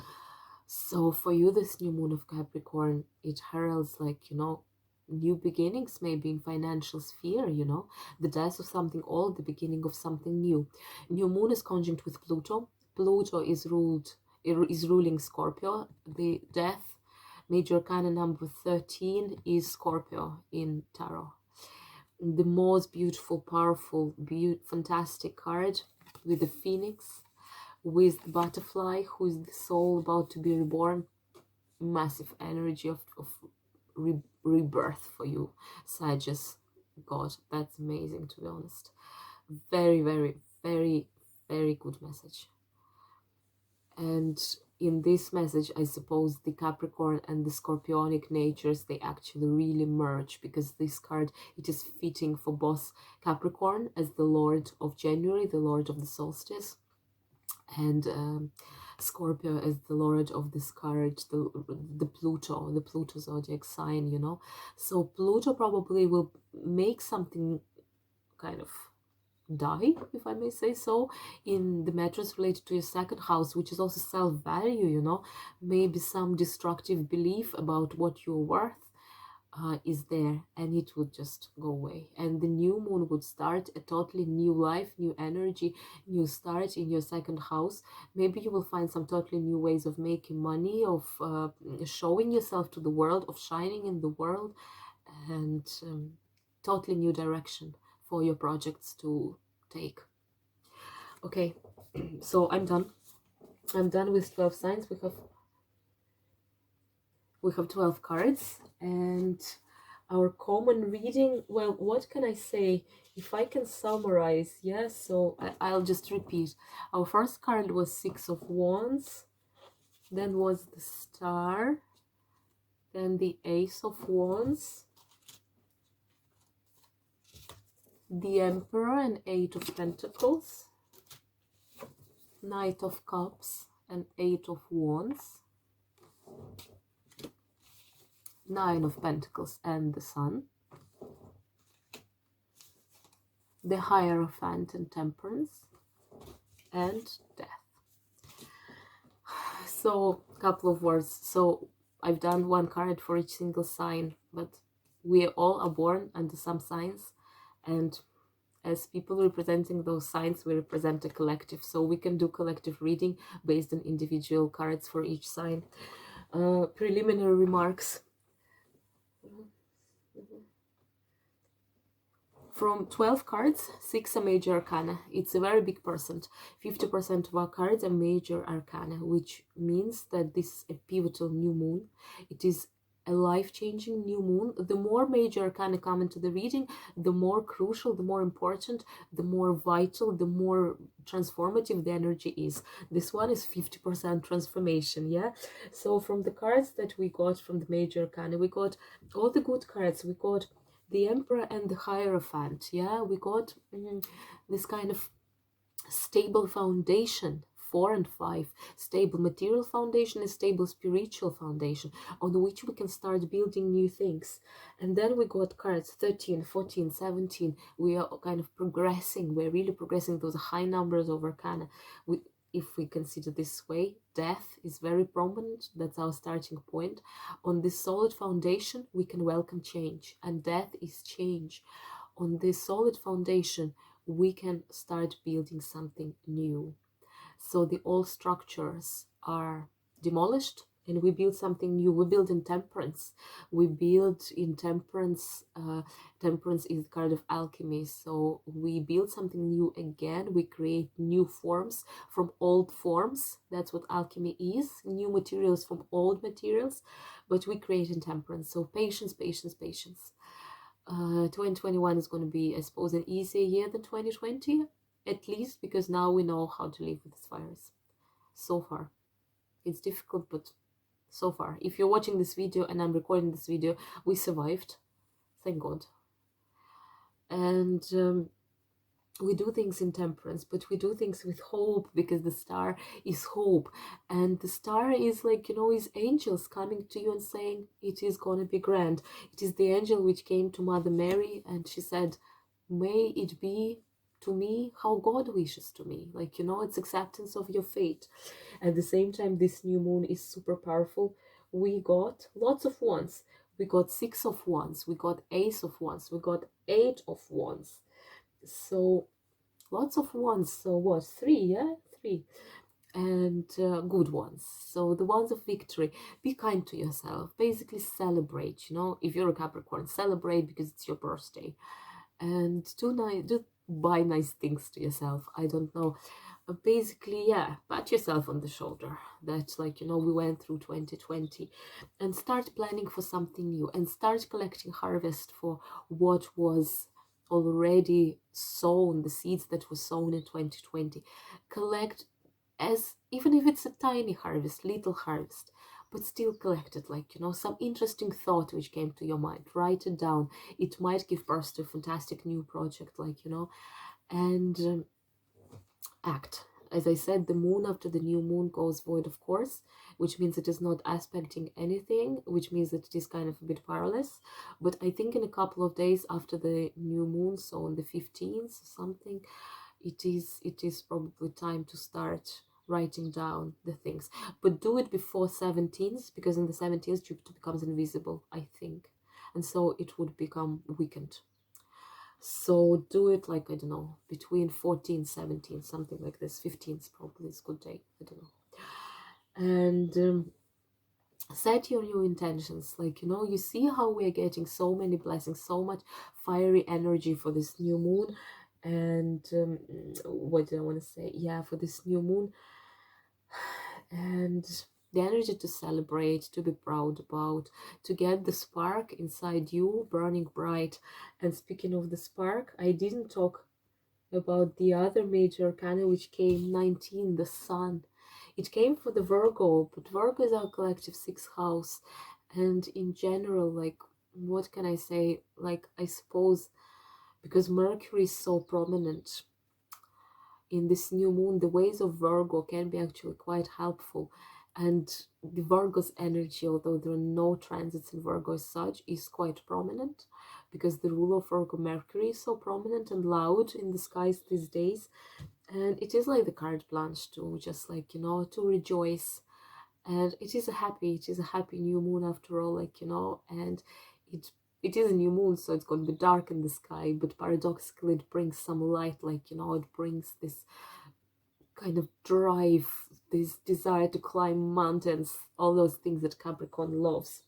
So for you, this new moon of Capricorn, it heralds, like, you know, new beginnings, maybe in financial sphere, you know, the death of something old, the beginning of something new. New moon is conjunct with Pluto. Pluto is ruling Scorpio. The death, major arcana number 13, is Scorpio in tarot. The most beautiful, powerful, fantastic card with the phoenix, with the butterfly, who is the soul about to be reborn. Massive energy of rebirth for you, Sagittarius. God, that's amazing, to be honest. Very, very, very, very good message. And in this message, I suppose the Capricorn and the Scorpionic natures, they actually really merge, because this card, it is fitting for both Capricorn as the Lord of January, the Lord of the solstice, and Scorpio as the Lord of this card, the Pluto zodiac sign, you know. So Pluto probably will make something kind of die, if I may say so, in the matters related to your second house, which is also self-value, you know. Maybe some destructive belief about what you're worth is there, and it would just go away, and the new moon would start a totally new life, new energy, new start in your second house. Maybe you will find some totally new ways of making money, of showing yourself to the world, of shining in the world, and totally new direction for your projects to take. Okay, so I'm done with 12 signs. We have 12 cards, and our common reading, well, what can I say? If I can summarize, yeah, so I'll just repeat. Our first card was Six of Wands, then was the Star, then the Ace of Wands, the Emperor and Eight of Pentacles, Knight of Cups and Eight of Wands, Nine of Pentacles and the Sun, the Hierophant and Temperance, and Death. So, a couple of words. So, I've done one card for each single sign, but we all are born under some signs, and as people representing those signs, we represent a collective. So, we can do collective reading based on individual cards for each sign. Preliminary remarks. From 12 cards, 6 are major arcana. It's a very big percent. 50% of our cards are major arcana, which means that this is a pivotal new moon. It is a life-changing new moon. The more major arcana come into the reading, the more crucial, the more important, the more vital, the more transformative the energy is. This one is 50% transformation, yeah? So from the cards that we got from the major arcana, we got all the good cards. We got the Emperor and the Hierophant, yeah, we got this kind of stable foundation, 4 and 5, stable material foundation, a stable spiritual foundation on which we can start building new things. And then we got cards 13, 14, 17. We are kind of progressing. We're really progressing. Those high numbers of arcana. If we consider this way, death is very prominent. That's our starting point. On this solid foundation, we can welcome change, and death is change. On this solid foundation, we can start building something new. So the old structures are demolished, and we build something new. We build in temperance. We build in temperance. Temperance is the card of alchemy. So we build something new again. We create new forms from old forms. That's what alchemy is. New materials from old materials. But we create in temperance. So patience, patience, patience. 2021 is going to be, I suppose, an easier year than 2020. At least because now we know how to live with this virus. So far. It's difficult, but so far. If you're watching this video and I'm recording this video, we survived. Thank God. And we do things in temperance, but we do things with hope, because the star is hope. And the star is like, you know, is angels coming to you and saying, it is going to be grand. It is the angel which came to Mother Mary and she said, may it be to me how God wishes to me. Like, you know, it's acceptance of your fate. At the same time, this new moon is super powerful. We got lots of wands. We got 6 of wands. We got Ace of wands. We got 8 of wands. So lots of wands. So what? 3, yeah? 3. And good ones. So the ones of victory. Be kind to yourself. Basically celebrate, you know. If you're a Capricorn, celebrate because it's your birthday. And do buy nice things to yourself. I don't know. Basically, yeah, pat yourself on the shoulder. That, like, you know, we went through 2020, and start planning for something new, and start collecting harvest for what was already sown, the seeds that were sown in 2020. Collect as even if it's a tiny harvest, little harvest, but still collect it, like, you know, some interesting thought which came to your mind, write it down. It might give birth to a fantastic new project, like, you know, and act. As I said, the moon after the new moon goes void, of course, which means it is not aspecting anything, which means that it is kind of a bit powerless. But I think in a couple of days after the new moon, so on the 15th or something, it is probably time to start writing down the things. But do it before 17th, because in the 17th Jupiter becomes invisible, I think, and so it would become weakened. So do it, like, I don't know, between 14, 17, something like this. 15th probably is a good day, I don't know. And set your new intentions, like, you know, you see how we are getting so many blessings, so much fiery energy for this new moon. And what do I want to say? Yeah, for this new moon, and the energy to celebrate, to be proud about, to get the spark inside you burning bright. And speaking of the spark, I didn't talk about the other major arcana which came, 19, the sun. It came for the Virgo, but Virgo is our collective sixth house. And in general, like, what can I say? Like, I suppose because Mercury is so prominent in this new moon, the ways of Virgo can be actually quite helpful. And the Virgo's energy, although there are no transits in Virgo as such, is quite prominent, because the ruler of Virgo, Mercury, is so prominent and loud in the skies these days. And it is like the carte blanche to just, like, you know, to rejoice. And it is a happy new moon after all, like, you know. And it is a new moon, so it's going to be dark in the sky, but paradoxically it brings some light, like, you know, it brings this kind of drive, this desire to climb mountains, all those things that Capricorn loves.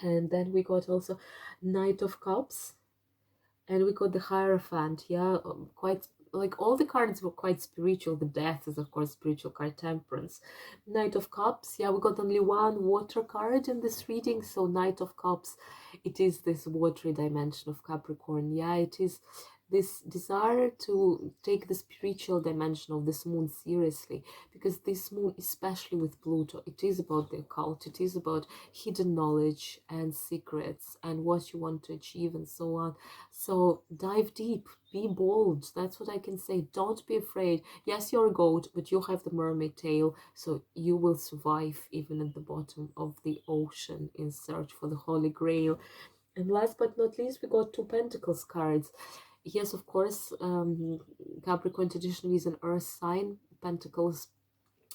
And then we got also Knight of Cups, and we got the Hierophant. Yeah, quite, like, all the cards were quite spiritual. The Death is, of course, spiritual card. Temperance. Knight of Cups, yeah, we got only one water card in this reading, so Knight of Cups, it is this watery dimension of Capricorn. Yeah, it is this desire to take the spiritual dimension of this moon seriously, because this moon, especially with Pluto, it is about the occult, it is about hidden knowledge and secrets and what you want to achieve and so on. So dive deep, be bold, that's what I can say. Don't be afraid. Yes, you're a goat, but you have the mermaid tail, so you will survive even at the bottom of the ocean in search for the Holy Grail. And last but not least, we got two Pentacles cards. Yes, of course, Capricorn traditionally is an earth sign. Pentacles,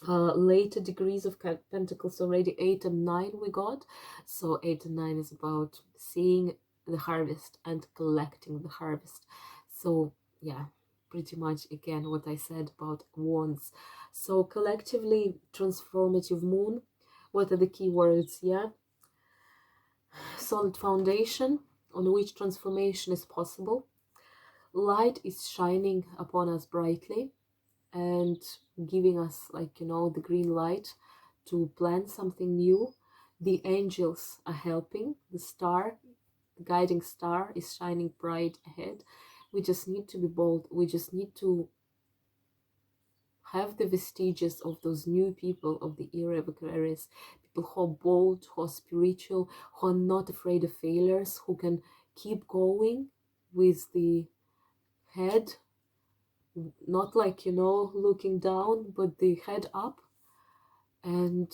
later degrees of Pentacles, already 8 and 9 we got. So 8 and 9 is about seeing the harvest and collecting the harvest. So yeah, pretty much again what I said about wands. So collectively, transformative moon. What are the key words? Yeah, solid foundation on which transformation is possible. Light is shining upon us brightly and giving us, like, you know, the green light to plan something new. The angels are helping. The star, the guiding star, is shining bright ahead. We just need to be bold. We just need to have the vestiges of those new people of the era of Aquarius, people who are bold, who are spiritual, who are not afraid of failures, who can keep going with the head, not, like, you know, looking down, but the head up, and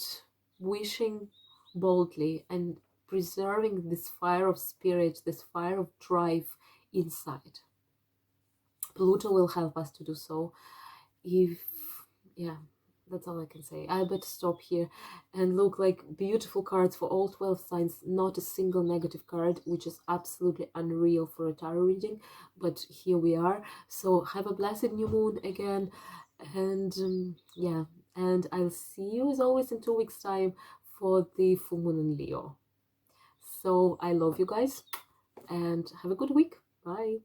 wishing boldly and preserving this fire of spirit, this fire of drive inside. Pluto will help us to do so. If, yeah, that's all I can say. I better stop here. And look, like, beautiful cards for all 12 signs, not a single negative card, which is absolutely unreal for a tarot reading, but here we are. So have a blessed new moon again, and yeah, and I'll see you as always in 2 weeks time for the full moon in Leo. So I love you guys, and have a good week. Bye.